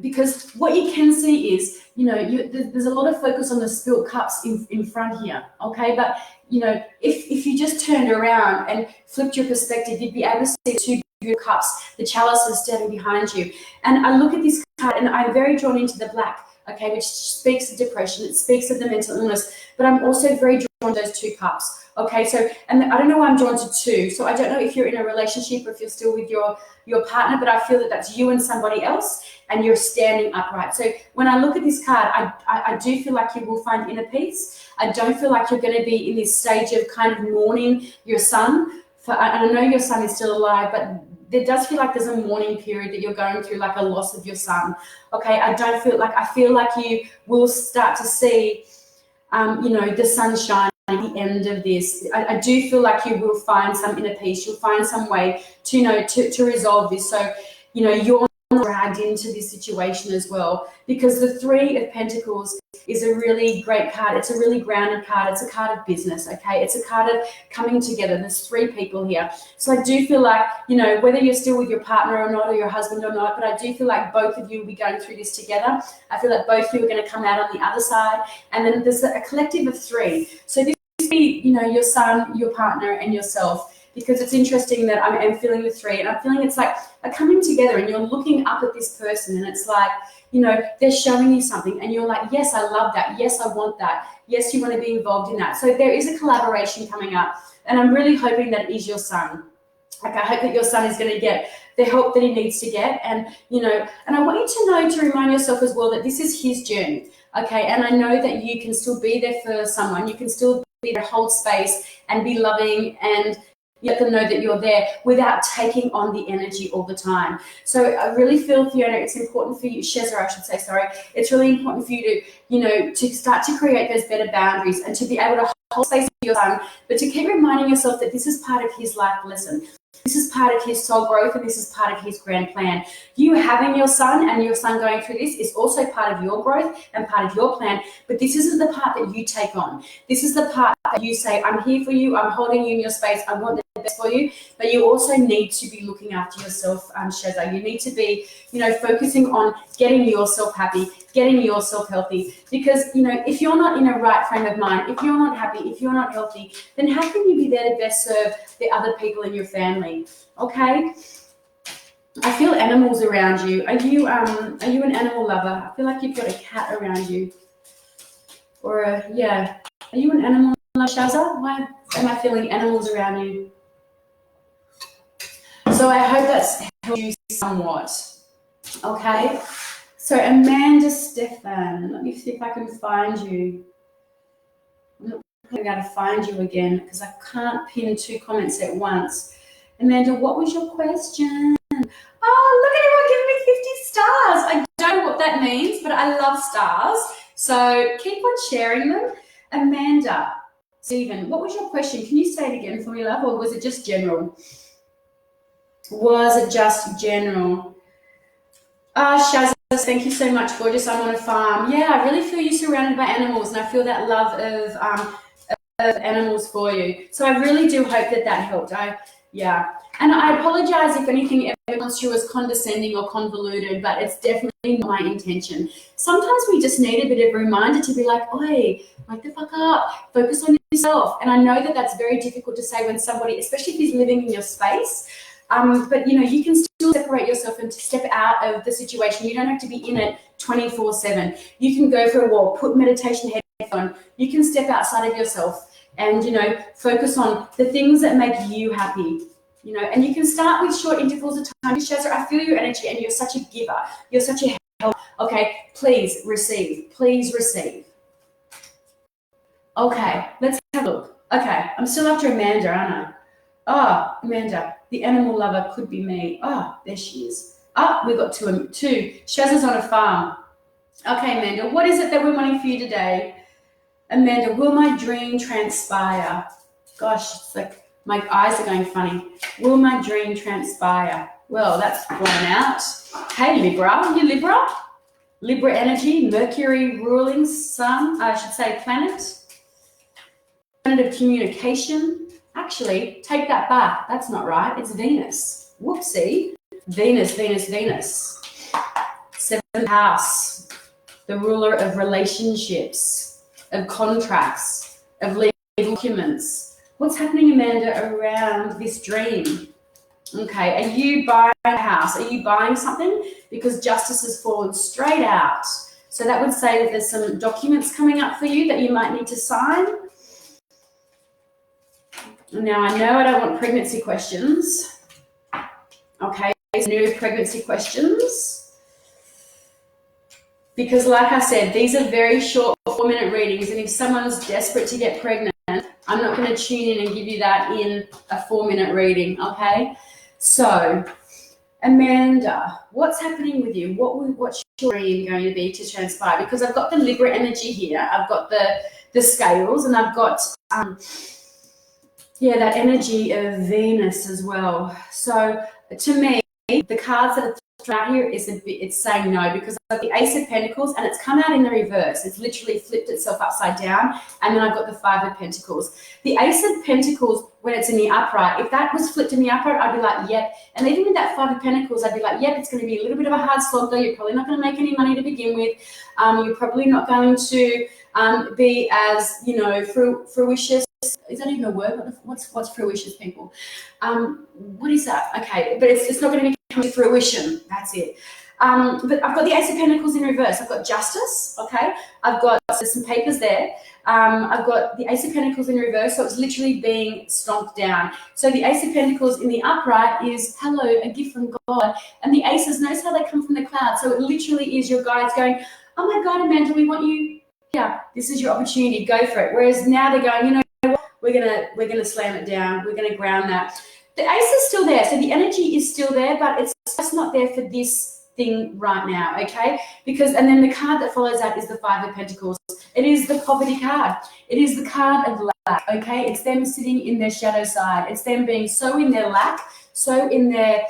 because what you can see is, there's a lot of focus on the spilt cups in front here, okay? But, if you just turned around and flipped your perspective, you'd be able to see two beautiful cups, the chalices standing behind you. And I look at this card and I'm very drawn into the black, okay, which speaks of depression, it speaks of the mental illness, but I'm also very drawn to those two cups. Okay, so, and I don't know why I'm drawn to two. So I don't know if you're in a relationship or if you're still with your partner, but I feel that that's you and somebody else and you're standing upright. So when I look at this card, I do feel like you will find inner peace. I don't feel like you're going to be in this stage of kind of mourning your son. I know your son is still alive, but there does feel like there's a mourning period that you're going through, like a loss of your son. Okay, I feel like you will start to see, the sunshine at the end of this. I do feel like you will find some inner peace. You'll find some way to, to resolve this. So, you're not dragged into this situation as well, because the Three of Pentacles is a really great card. It's a really grounded card. It's a card of business, okay? It's a card of coming together. There's three people here. So I do feel like, whether you're still with your partner or not, or your husband or not, but I do feel like both of you will be going through this together. I feel like both of you are going to come out on the other side. And then there's a collective of three. So this will be, your son, your partner, and yourself. Because it's interesting that I'm feeling the three, and I'm feeling it's like a coming together, and you're looking up at this person, and it's like, they're showing you something, and you're like, yes, I love that. Yes, I want that. Yes, you want to be involved in that. So there is a collaboration coming up, and I'm really hoping that it is your son. Like, I hope that your son is going to get the help that he needs to get, and, and I want you to know, to remind yourself as well, that this is his journey, okay? And I know that you can still be there for someone. You can still be there, hold space, and be loving, and let them know that you're there without taking on the energy all the time. So I really feel, Fiona, it's important for you, Shezza, I should say, sorry. It's really important for you to, to start to create those better boundaries and to be able to hold space with your son, but to keep reminding yourself that this is part of his life lesson. This is part of his soul growth, and this is part of his grand plan. You having your son and your son going through this is also part of your growth and part of your plan, but this isn't the part that you take on. This is the part that you say, I'm here for you, I'm holding you in your space, I want the best for you, but you also need to be looking after yourself, Shezza. You need to be, focusing on getting yourself happy, getting yourself healthy, because, if you're not in a right frame of mind, if you're not happy, if you're not healthy, then how can you be there to best serve the other people in your family? Okay? I feel animals around you. Are you an animal lover? I feel like you've got a cat around you. Or are you an animal lover, Shazza? Why am I feeling animals around you? So I hope that's helped you somewhat. Okay? So Amanda Stefan, let me see if I can find you. I'm not going to find you again because I can't pin two comments at once. Amanda, what was your question? Oh, look at everyone giving me 50 stars. I don't know what that means, but I love stars. So keep on sharing them. Amanda, Stephen, what was your question? Can you say it again for me, love, or was it just general? Was it just general? Shazza, thank you so much, gorgeous. I'm on a farm. Yeah, I really feel you surrounded by animals, and I feel that love of animals for you. So I really do hope that that helped. And I apologize if anything ever comes through as condescending or convoluted, but it's definitely not my intention. Sometimes we just need a bit of a reminder to be like, oi, wake the fuck up, focus on yourself. And I know that that's very difficult to say when somebody, especially if he's living in your space, but you can still separate yourself and step out of the situation. You don't have to be in it 24/7. You can go for a walk, put meditation headphone. You can step outside of yourself and, focus on the things that make you happy. And you can start with short intervals of time. Shazza, I feel your energy and you're such a giver. You're such a help. Okay, please receive. Please receive. Okay, let's have a look. Okay, I'm still after Amanda, aren't I? Oh, Amanda, the animal lover could be me. Oh, there she is. We've got two. Shazza's on a farm. Okay, Amanda, what is it that we're wanting for you today? Amanda, will my dream transpire? Gosh, it's like my eyes are going funny. Will my dream transpire? Well, that's blown out. Hey, Libra, you Libra? Libra energy, Mercury ruling sun, I should say planet. Planet of communication. Actually, take that back. That's not right. It's Venus. Whoopsie. Venus. Seventh house. The ruler of relationships, of contracts, of legal documents. What's happening, Amanda, around this dream? Okay, are you buying a house? Are you buying something? Because justice has fallen straight out. So that would say that there's some documents coming up for you that you might need to sign. Now, I know I don't want pregnancy questions. Okay, new pregnancy questions. Because like I said, these are very short 4-minute readings, and if someone's desperate to get pregnant, I'm not going to tune in and give you that in a 4-minute reading, okay? So, Amanda, what's happening with you? What's your dream going to be to transpire? Because I've got the Libra energy here, I've got the scales, and I've got that energy of Venus as well. So to me, the cards that are thrown out here it's saying no, because I've got the Ace of Pentacles and it's come out in the reverse. It's literally flipped itself upside down, and then I've got the Five of Pentacles. The Ace of Pentacles, when it's in the upright, if that was flipped in the upright, I'd be like, yep. And even with that Five of Pentacles, I'd be like, yep, it's going to be a little bit of a hard slog though. You're probably not going to make any money to begin with. You're probably not going to be as, fruitious. Is that even a word? What's fruitious, people? What is that? Okay, but it's not going to be coming to fruition. That's it. But I've got the Ace of Pentacles in reverse. I've got Justice, okay? I've got some papers there. I've got the Ace of Pentacles in reverse, so it's literally being stomped down. So the Ace of Pentacles in the upright is, hello, a gift from God. And the Aces, notice how they come from the clouds. So it literally is your guides going, oh my God, Amanda, we want you. Yeah, this is your opportunity. Go for it. Whereas now they're going, we're gonna slam it down. We're gonna ground that. The Ace is still there, so the energy is still there, but it's just not there for this thing right now, okay? And then the card that follows that is the Five of Pentacles. It is the poverty card. It is the card of lack, okay? It's them sitting in their shadow side. It's them being so in their lack, so in their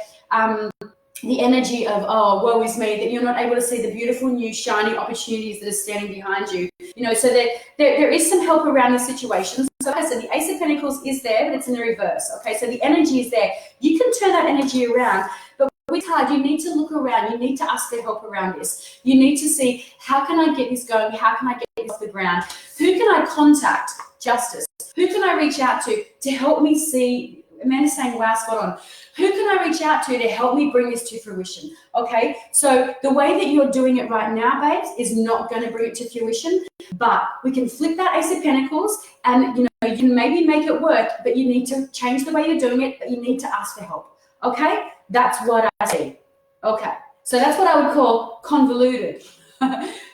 the energy of, oh, woe is me, that you're not able to see the beautiful new shiny opportunities that are standing behind you. So there is some help around the situations. So like I said, the Ace of Pentacles is there, but it's in the reverse, okay? So the energy is there. You can turn that energy around, but with card, you need to look around. You need to ask for help around this. You need to see, how can I get this going? How can I get this off the ground? Who can I contact? Justice. Who can I reach out to help me see? Amanda's saying, wow, spot on. Who can I reach out to help me bring this to fruition? Okay, so the way that you're doing it right now, babes, is not going to bring it to fruition, but we can flip that Ace of Pentacles and, you can maybe make it work, but you need to change the way you're doing it, but you need to ask for help. Okay, that's what I see. Okay, so that's what I would call convoluted.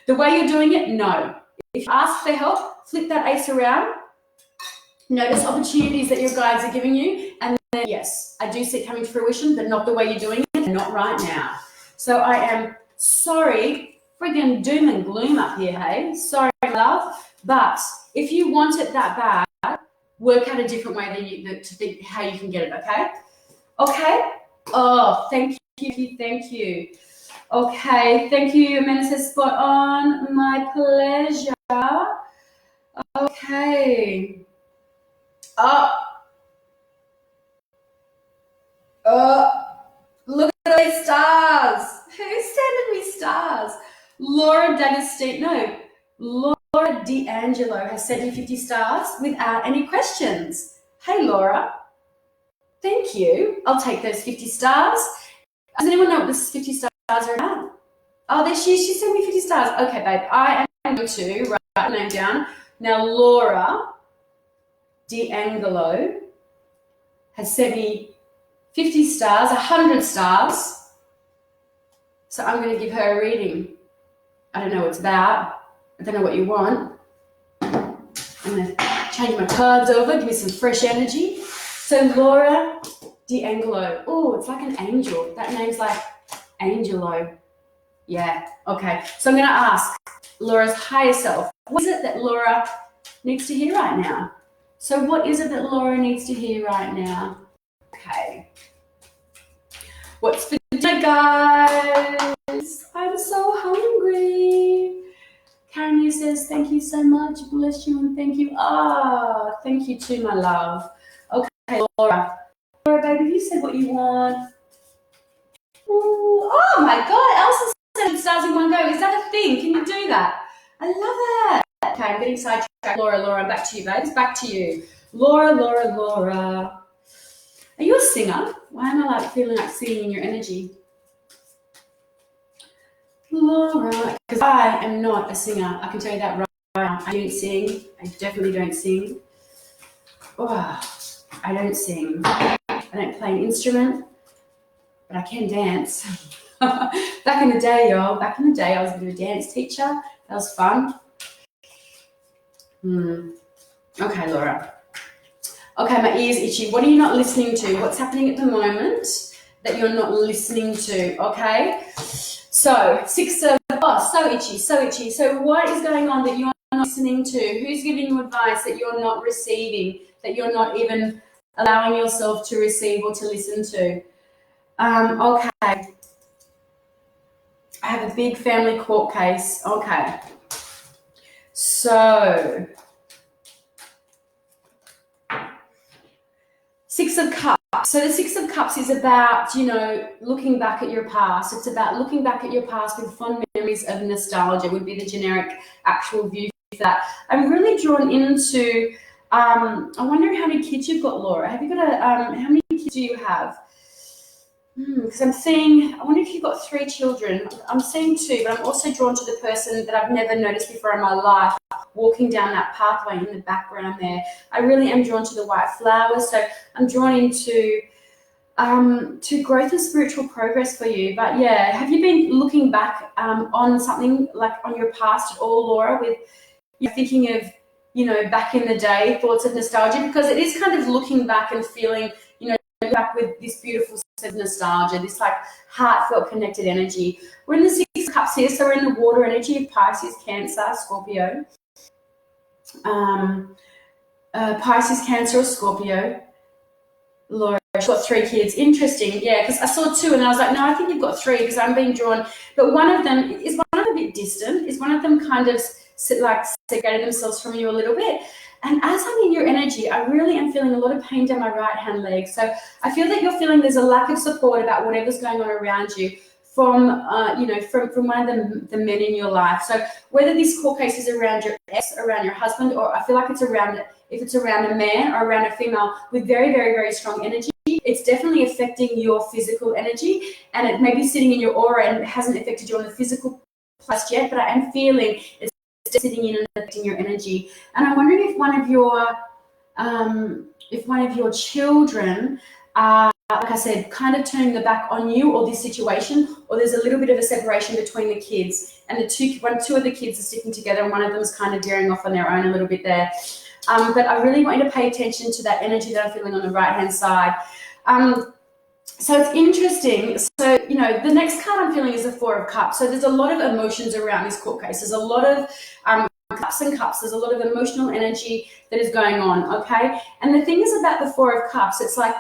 The way you're doing it, no. If you ask for help, flip that Ace around, notice opportunities that your guides are giving you, and then, yes, I do see it coming to fruition, but not the way you're doing it, not right now. So I am sorry, friggin' doom and gloom up here, hey? Sorry, love. But if you want it that bad, work out a different way to think how you can get it, okay? Okay? Oh, thank you. Okay, thank you. Amanda says, spot on. My pleasure. Okay. Oh, look at these stars. Who's sending me stars? Laura D'Agostino. Laura D'Angelo has sent me 50 stars without any questions. Hey, Laura. Thank you. I'll take those 50 stars. Does anyone know what this 50 stars are about? Oh, there she sent me 50 stars. Okay, babe. I am going to write the name down. Now, Laura D'Angelo has sent me 50 stars, 100 stars. So I'm going to give her a reading. I don't know what it's about. I don't know what you want. I'm going to change my cards over, give me some fresh energy. So Laura D'Angelo. Oh, it's like an angel. That name's like Angelo. Yeah, okay. So I'm going to ask Laura's higher self, what is it that Laura needs to hear right now? So what is it that Laura needs to hear right now? Okay. What's for dinner, guys? I'm so hungry. Karen says, thank you so much. Bless you and thank you. Ah, thank you too, my love. Okay, Laura. Laura, baby, you said what you want. Ooh, oh my God, Elsa said stars in one go. Is that a thing? Can you do that? I love it. Okay, I'm getting sidetracked. Laura, back to you, babes. Back to you. Laura. Are you a singer? Why am I feeling like singing in your energy? Laura, because I am not a singer. I can tell you that right now. I don't sing. I definitely don't sing. Oh, I don't sing. I don't play an instrument, but I can dance. Back in the day, y'all. Back in the day, I was a bit of a dance teacher. That was fun. Okay, Laura. Okay, my ear's itchy. What are you not listening to? What's happening at the moment that you're not listening to? Okay. So, so itchy. So what is going on that you're not listening to? Who's giving you advice that you're not receiving, that you're not even allowing yourself to receive or to listen to? Okay. I have a big family court case. Okay. So, 6 of Cups. So the 6 of Cups is about, looking back at your past. It's about looking back at your past with fond memories of nostalgia would be the generic actual view for that. I'm really drawn into, I wonder how many kids you've got, Laura. Have you got how many kids do you have? Because I wonder if you've got 3 children. I'm seeing 2, but I'm also drawn to the person that I've never noticed before in my life, walking down that pathway in the background there. I really am drawn to the white flowers. So I'm drawn into to growth and spiritual progress for you. But yeah, have you been looking back on something like on your past at all, Laura, with thinking of, back in the day, thoughts of nostalgia? Because it is kind of looking back and feeling, back with this beautiful sense of nostalgia, this like heartfelt connected energy. We're in the 6 of Cups here, so we're in the water energy of Pisces, Cancer, Scorpio. Pisces, Cancer, or Scorpio. Laura, she's got 3 kids. Interesting, yeah, because I saw 2 and I was like, no, I think you've got 3 because I'm being drawn. But one of them, is one of them a bit distant? Is one of them kind of segregated themselves from you a little bit? And as I'm in your energy, I really am feeling a lot of pain down my right-hand leg. So I feel that you're feeling there's a lack of support about whatever's going on around you from one of the men in your life. So whether this court case is around your ex, around your husband, or I feel like it's around a man or around a female with very, very, very strong energy, it's definitely affecting your physical energy, and it may be sitting in your aura and it hasn't affected you on the physical place yet, but I am feeling it's sitting in and affecting your energy. And I'm wondering if one of your children are, like I said, kind of turning the back on you or this situation, or there's a little bit of a separation between the kids, and two of the kids are sticking together and one of them's kind of veering off on their own a little bit there. But I really want you to pay attention to that energy that I'm feeling on the right-hand side. So it's interesting. So, the next card I'm feeling is the 4 of Cups. So there's a lot of emotions around this court case. There's a lot of cups and cups. There's a lot of emotional energy that is going on, okay? And the thing is about the 4 of Cups, it's like,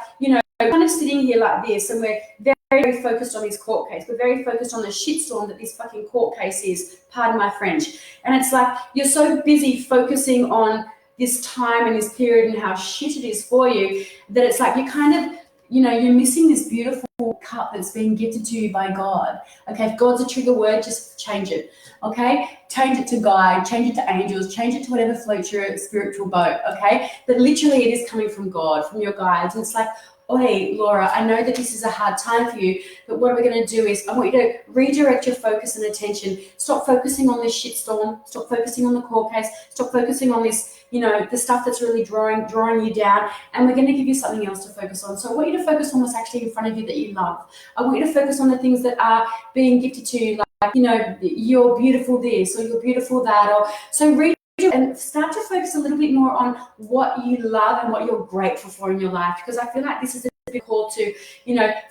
kind of sitting here like this, and we're very, very focused on this court case. We're very focused on the shitstorm that this fucking court case is, pardon my French. And it's like you're so busy focusing on this time and this period and how shit it is for you, that it's like you kind of, you're missing this beautiful cup that's been gifted to you by God. Okay, if God's a trigger word, just change it. Okay, change it to guide, change it to angels, change it to whatever floats your spiritual boat. Okay, but literally it is coming from God, from your guides. And it's like, oh, hey, Laura, I know that this is a hard time for you, but what we're going to do is I want you to redirect your focus and attention. Stop focusing on this shitstorm. Stop focusing on the court case. Stop focusing on this, the stuff that's really drawing you down. And we're going to give you something else to focus on. So I want you to focus on what's actually in front of you that you love. I want you to focus on the things that are being gifted to you, like, you're beautiful this or you're beautiful that. Or so and start to focus a little bit more on what you love and what you're grateful for in your life, because I feel like this is a big call to,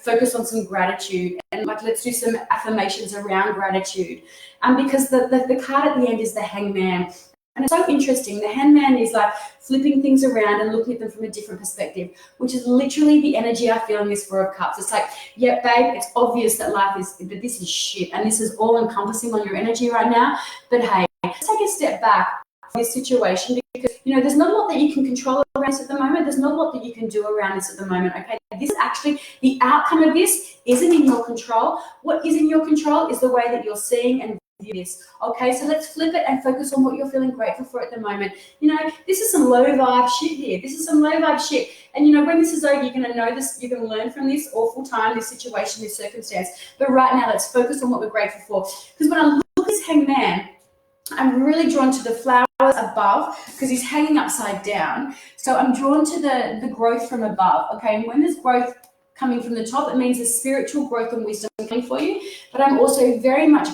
focus on some gratitude, and like let's do some affirmations around gratitude. Because the card at the end is the Hangman. And it's so interesting. The Hangman is like flipping things around and looking at them from a different perspective, which is literally the energy I feel in this Four of Cups. It's like, yeah, babe, it's obvious that life is, but this is shit. And this is all encompassing on your energy right now. But hey, let's take a step back from this situation, because, there's not a lot that you can control around this at the moment. There's not a lot that you can do around this at the moment, okay? This is actually, the outcome of this isn't in your control. What is in your control is the way that you're seeing and this. Okay, so let's flip it and focus on what you're feeling grateful for at the moment. This is some low vibe shit here. This is some low vibe shit. And when this is over, you're going to know this, you're going to learn from this awful time, this situation, this circumstance. But right now, let's focus on what we're grateful for. Because when I look at this Hangman, I'm really drawn to the flowers above, because he's hanging upside down. So I'm drawn to the growth from above. Okay, and when there's growth coming from the top, it means there's spiritual growth and wisdom coming for you. But I'm also very much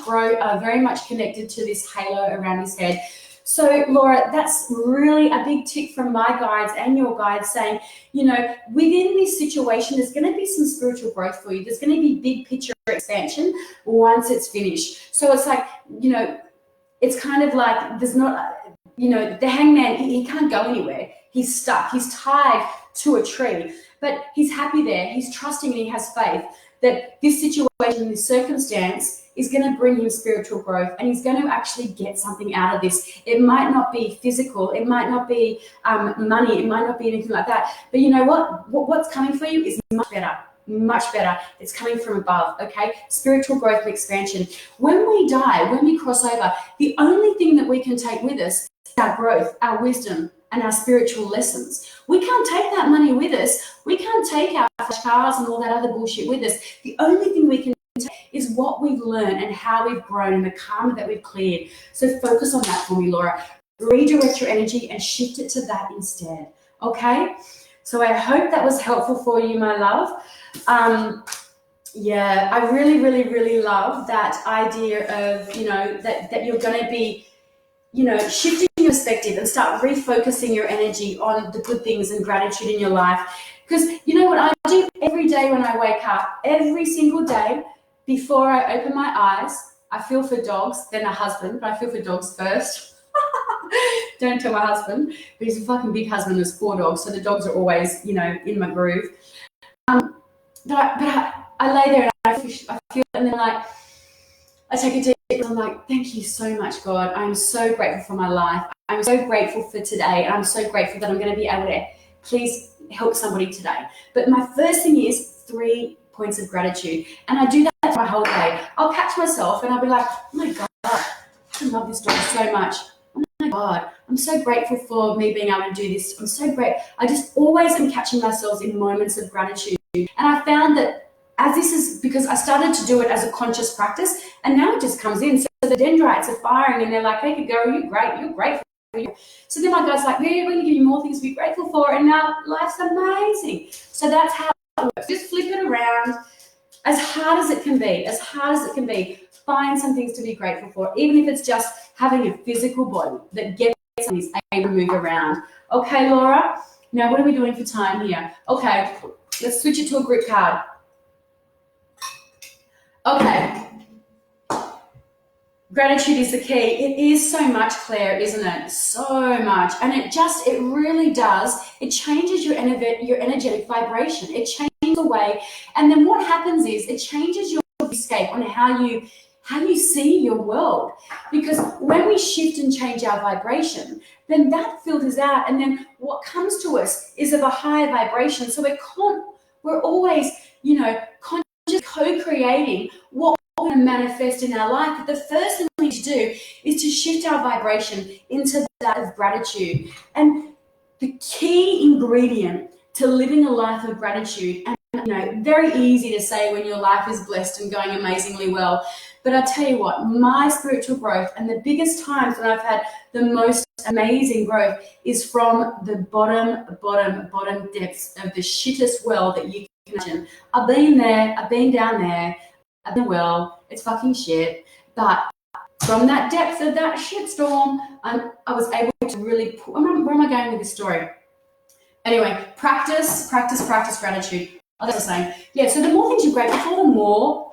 connected to this halo around his head. So Laura, that's really a big tick from my guides and your guides saying, within this situation, there's going to be some spiritual growth for you. There's going to be big picture expansion once it's finished. So it's like, it's kind of like there's not, the Hangman, he can't go anywhere. He's stuck. He's tied to a tree. But he's happy there. He's trusting and he has faith that this situation, this circumstance is going to bring him spiritual growth, and he's going to actually get something out of this. It might not be physical. It might not be money. It might not be anything like that. But you know what? What's coming for you is much better. Much better. It's coming from above, okay? Spiritual growth and expansion. When we die, when we cross over, the only thing that we can take with us is our growth, our wisdom, and our spiritual lessons. We can't take that money with us. We can't take our cars and all that other bullshit with us. The only thing we can take is what we've learned and how we've grown and the karma that we've cleared. So focus on that for me, Laura. Redirect your energy and shift it to that instead, okay? So I hope that was helpful for you, my love. Yeah, I really, really, really love that idea of, that you're going to be, shifting your perspective and start refocusing your energy on the good things and gratitude in your life. Because you know what I do every day when I wake up, every single day before I open my eyes, I feel for dogs, then a husband, but I feel for dogs first. Don't tell my husband, but he's a fucking big husband. There's 4 dogs, so the dogs are always, in my groove. But I lay there and I feel, and then I take a deep breath. I'm like, thank you so much, God. I'm so grateful for my life. I'm so grateful for today. And I'm so grateful that I'm going to be able to please help somebody today. But my first thing is 3 points of gratitude. And I do that for my whole day. I'll catch myself and I'll be like, oh my God, I love this dog so much. Oh my God, I'm so grateful for me being able to do this. I'm so grateful. I just always am catching myself in moments of gratitude. And I found that as this is, because I started to do it as a conscious practice, and now it just comes in. So the dendrites are firing and they're like, hey, girl, you're great, you're grateful. So then my guy's like, yeah, we're going to give you more things to be grateful for, and now life's amazing. So that's how it works. Just flip it around as hard as it can be, Find some things to be grateful for, even if it's just having a physical body that gets and is able to move around. Okay, Laura? Now, what are we doing for time here? Okay, let's switch it to a group card. Okay. Gratitude is the key. It is so much, Claire, isn't it? So much. And it really does. It changes your energetic vibration. It changes the way. And then what happens is it changes your escape on how how you see your world. Because when we shift and change our vibration, then that filters out, and then what comes to us is of a higher vibration. So we're always, consciously co-creating what we're going to manifest in our life. But the first thing we need to do is to shift our vibration into that of gratitude. And the key ingredient to living a life of gratitude, and very easy to say when your life is blessed and going amazingly well, but I tell you what, my spiritual growth and the biggest times when I've had the most amazing growth is from the bottom depths of the shittest well that you can imagine. I've been there, I've been down there, I've been well, it's fucking shit, but from that depth of that shitstorm, I was able to really, where am I going with this story? Anyway, practice gratitude. Oh, that's the same. Yeah, so the more things you're grateful for, the more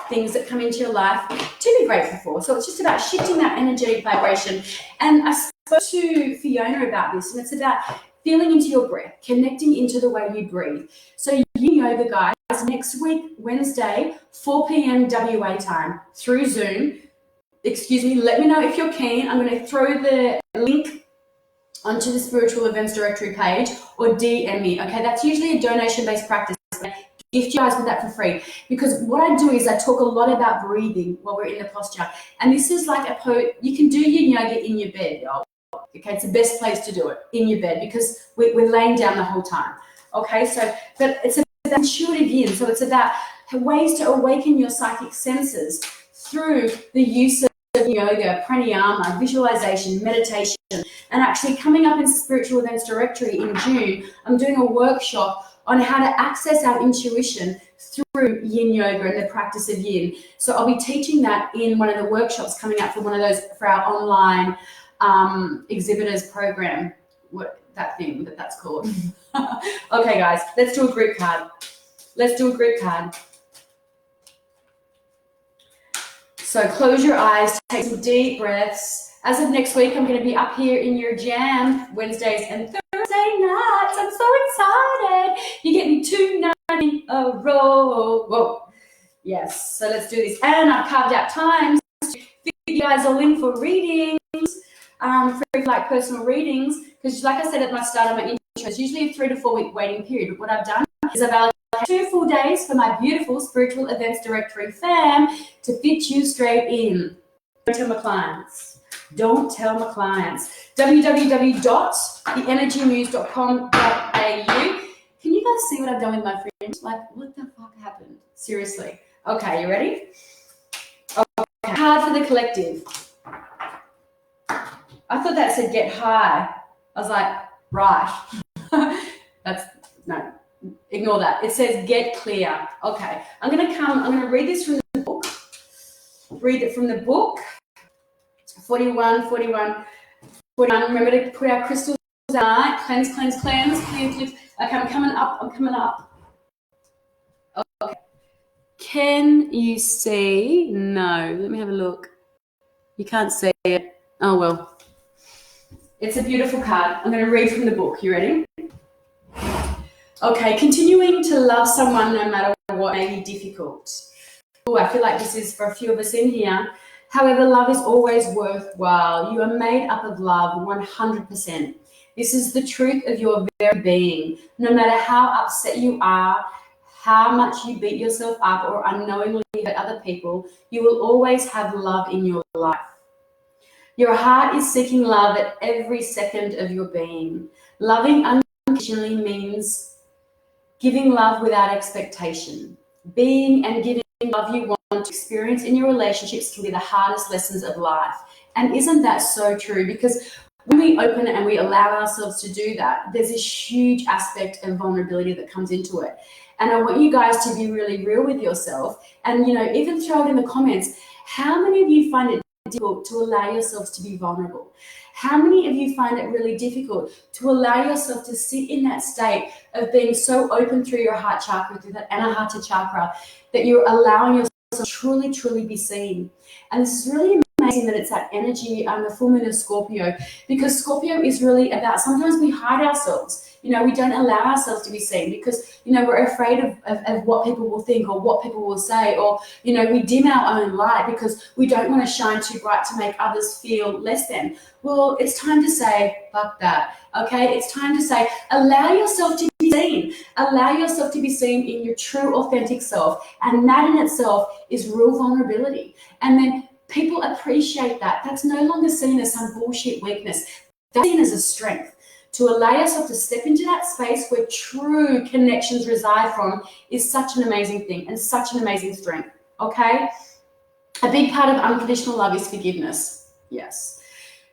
things that come into your life to be grateful for. So it's just about shifting that energetic vibration. And I spoke to Fiona about this, and it's about feeling into your breath, connecting into the way you breathe. So yin yoga, guys, next week, Wednesday, 4 p.m. WA time through Zoom. Let me know if you're keen. I'm going to throw the link onto the Spiritual Events Directory page or DM me. Okay, that's usually a donation-based practice. Gift you guys with that for free, because what I do is I talk a lot about breathing while we're in the posture, and this is like you can do yin yoga in your bed, y'all. Okay, it's the best place to do it, in your bed, because we're laying down the whole time. Okay, but it's about intuitive yin, so it's about ways to awaken your psychic senses through the use of yoga, pranayama, visualization, meditation. And actually, coming up in Spiritual Events Directory in June, I'm doing a workshop on how to access our intuition through yin yoga and the practice of yin. So I'll be teaching that in one of the workshops coming up for our online exhibitors program. What that's called. Okay, guys, let's do a group card. So close your eyes, take some deep breaths. As of next week, I'm going to be up here in your jam Wednesdays and Thursday nights. I'm so excited. You're getting 2 nights in a row. Whoa. Yes, so let's do this. And I've carved out times to fit you guys all in for readings, for like personal readings, because like I said at my start of my intro, it's usually a 3 to 4 week waiting period. But what I've done is I've allocated 2 full days for my beautiful Spiritual Events Directory fam to fit you straight in. Don't tell my clients. www.theenergymuse.com.au. Can you guys see what I've done with my fringe? Like, what the fuck happened? Seriously. Okay, you ready? Okay. Card for the collective. I thought that said get high. I was like, right. No, ignore that. It says get clear. Okay, I'm going to read this from the book. Read it from the book. 41. Remember to put our crystals out. Cleanse. Clear. Okay, I'm coming up. Okay. Can you see? No. Let me have a look. You can't see it. Oh, well. It's a beautiful card. I'm going to read from the book. You ready? Okay. Continuing to love someone no matter what may be difficult. Oh, I feel like this is for a few of us in here. However, love is always worthwhile. You are made up of love 100%. This is the truth of your very being. No matter how upset you are, how much you beat yourself up or unknowingly hurt other people, you will always have love in your life. Your heart is seeking love at every second of your being. Loving unconditionally means giving love without expectation. Being and giving love you want to experience in your relationships can be the hardest lessons of life. And isn't that so true? Because when we open and we allow ourselves to do that, there's this huge aspect of vulnerability that comes into it. And I want you guys to be really real with yourself and, even throw it in the comments. How many of you find it difficult to allow yourselves to be vulnerable? How many of you find it really difficult to allow yourself to sit in that state of being so open through your heart chakra, through that anahata chakra, that you're allowing yourself to truly, truly be seen? And this is really amazing amazing that it's that energy, the full moon of Scorpio, because Scorpio is really about, sometimes we hide ourselves. You know, we don't allow ourselves to be seen because, you know, we're afraid of what people will think or what people will say, or, you know, we dim our own light because we don't want to shine too bright to make others feel less than. Well, it's time to say, fuck that, okay? It's time to say, allow yourself to be seen. Allow yourself to be seen in your true, authentic self. And that in itself is real vulnerability. And then people appreciate that. That's no longer seen as some bullshit weakness. That's seen as a strength. To allow yourself to step into that space where true connections reside from is such an amazing thing and such an amazing strength, okay? A big part of unconditional love is forgiveness, yes.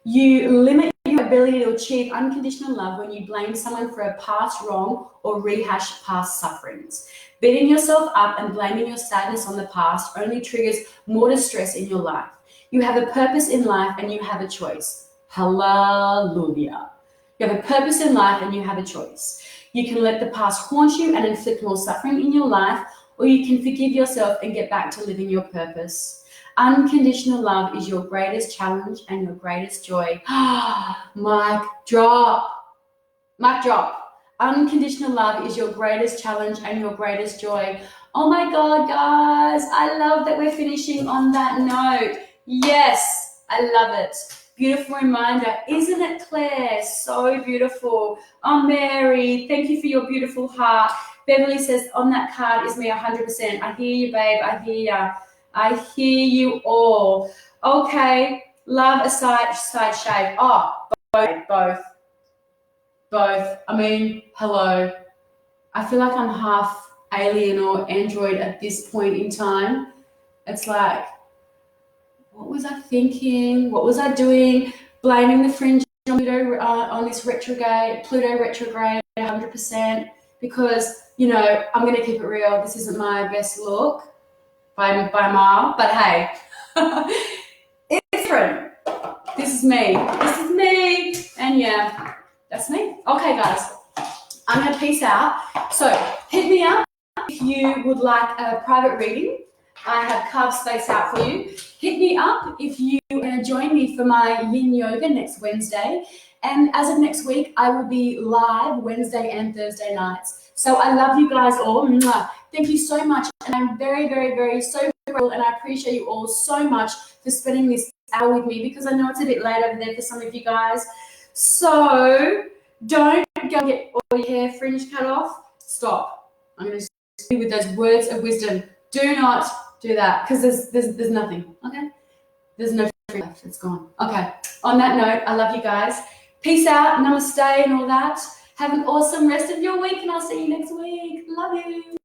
You limit your ability to achieve unconditional love when you blame someone for a past wrong or rehash past sufferings. Beating yourself up and blaming your sadness on the past only triggers more distress in your life. You have a purpose in life and you have a choice. Hallelujah. You have a purpose in life and you have a choice. You can let the past haunt you and inflict more suffering in your life, or you can forgive yourself and get back to living your purpose. Unconditional love is your greatest challenge and your greatest joy. Mic drop. Mic drop. Unconditional love is your greatest challenge and your greatest joy. Oh my God, guys, I love that we're finishing on that note. Yes, I love it. Beautiful reminder, isn't it, Claire? So beautiful. Oh, Mary, thank you for your beautiful heart. Beverly says, on that card is me 100%. I hear you, babe. I hear you. I hear you all. Okay, love a side shave. Oh, both. I mean, hello. I feel like I'm half alien or android at this point in time. It's like, what was I thinking? What was I doing? Blaming the fringe on Pluto, on this Pluto retrograde 100%, because, you know, I'm going to keep it real. This isn't my best look by a mile, but hey, it's different. This is me. And yeah, that's me. Okay, guys, I'm going to peace out. So hit me up if you would like a private reading. I have carved space out for you. Hit me up if you want to join me for my yin yoga next Wednesday. And as of next week, I will be live Wednesday and Thursday nights. So I love you guys all. Thank you so much. And I'm very, very, very so grateful, and I appreciate you all so much for spending this hour with me, because I know it's a bit late over there for some of you guys. So don't go and get all your hair fringe cut off. Stop. I'm going to speak with those words of wisdom. Do not do that, because there's nothing, okay? There's no free left. It's gone. Okay. On that note, I love you guys. Peace out, namaste, and all that. Have an awesome rest of your week, and I'll see you next week. Love you.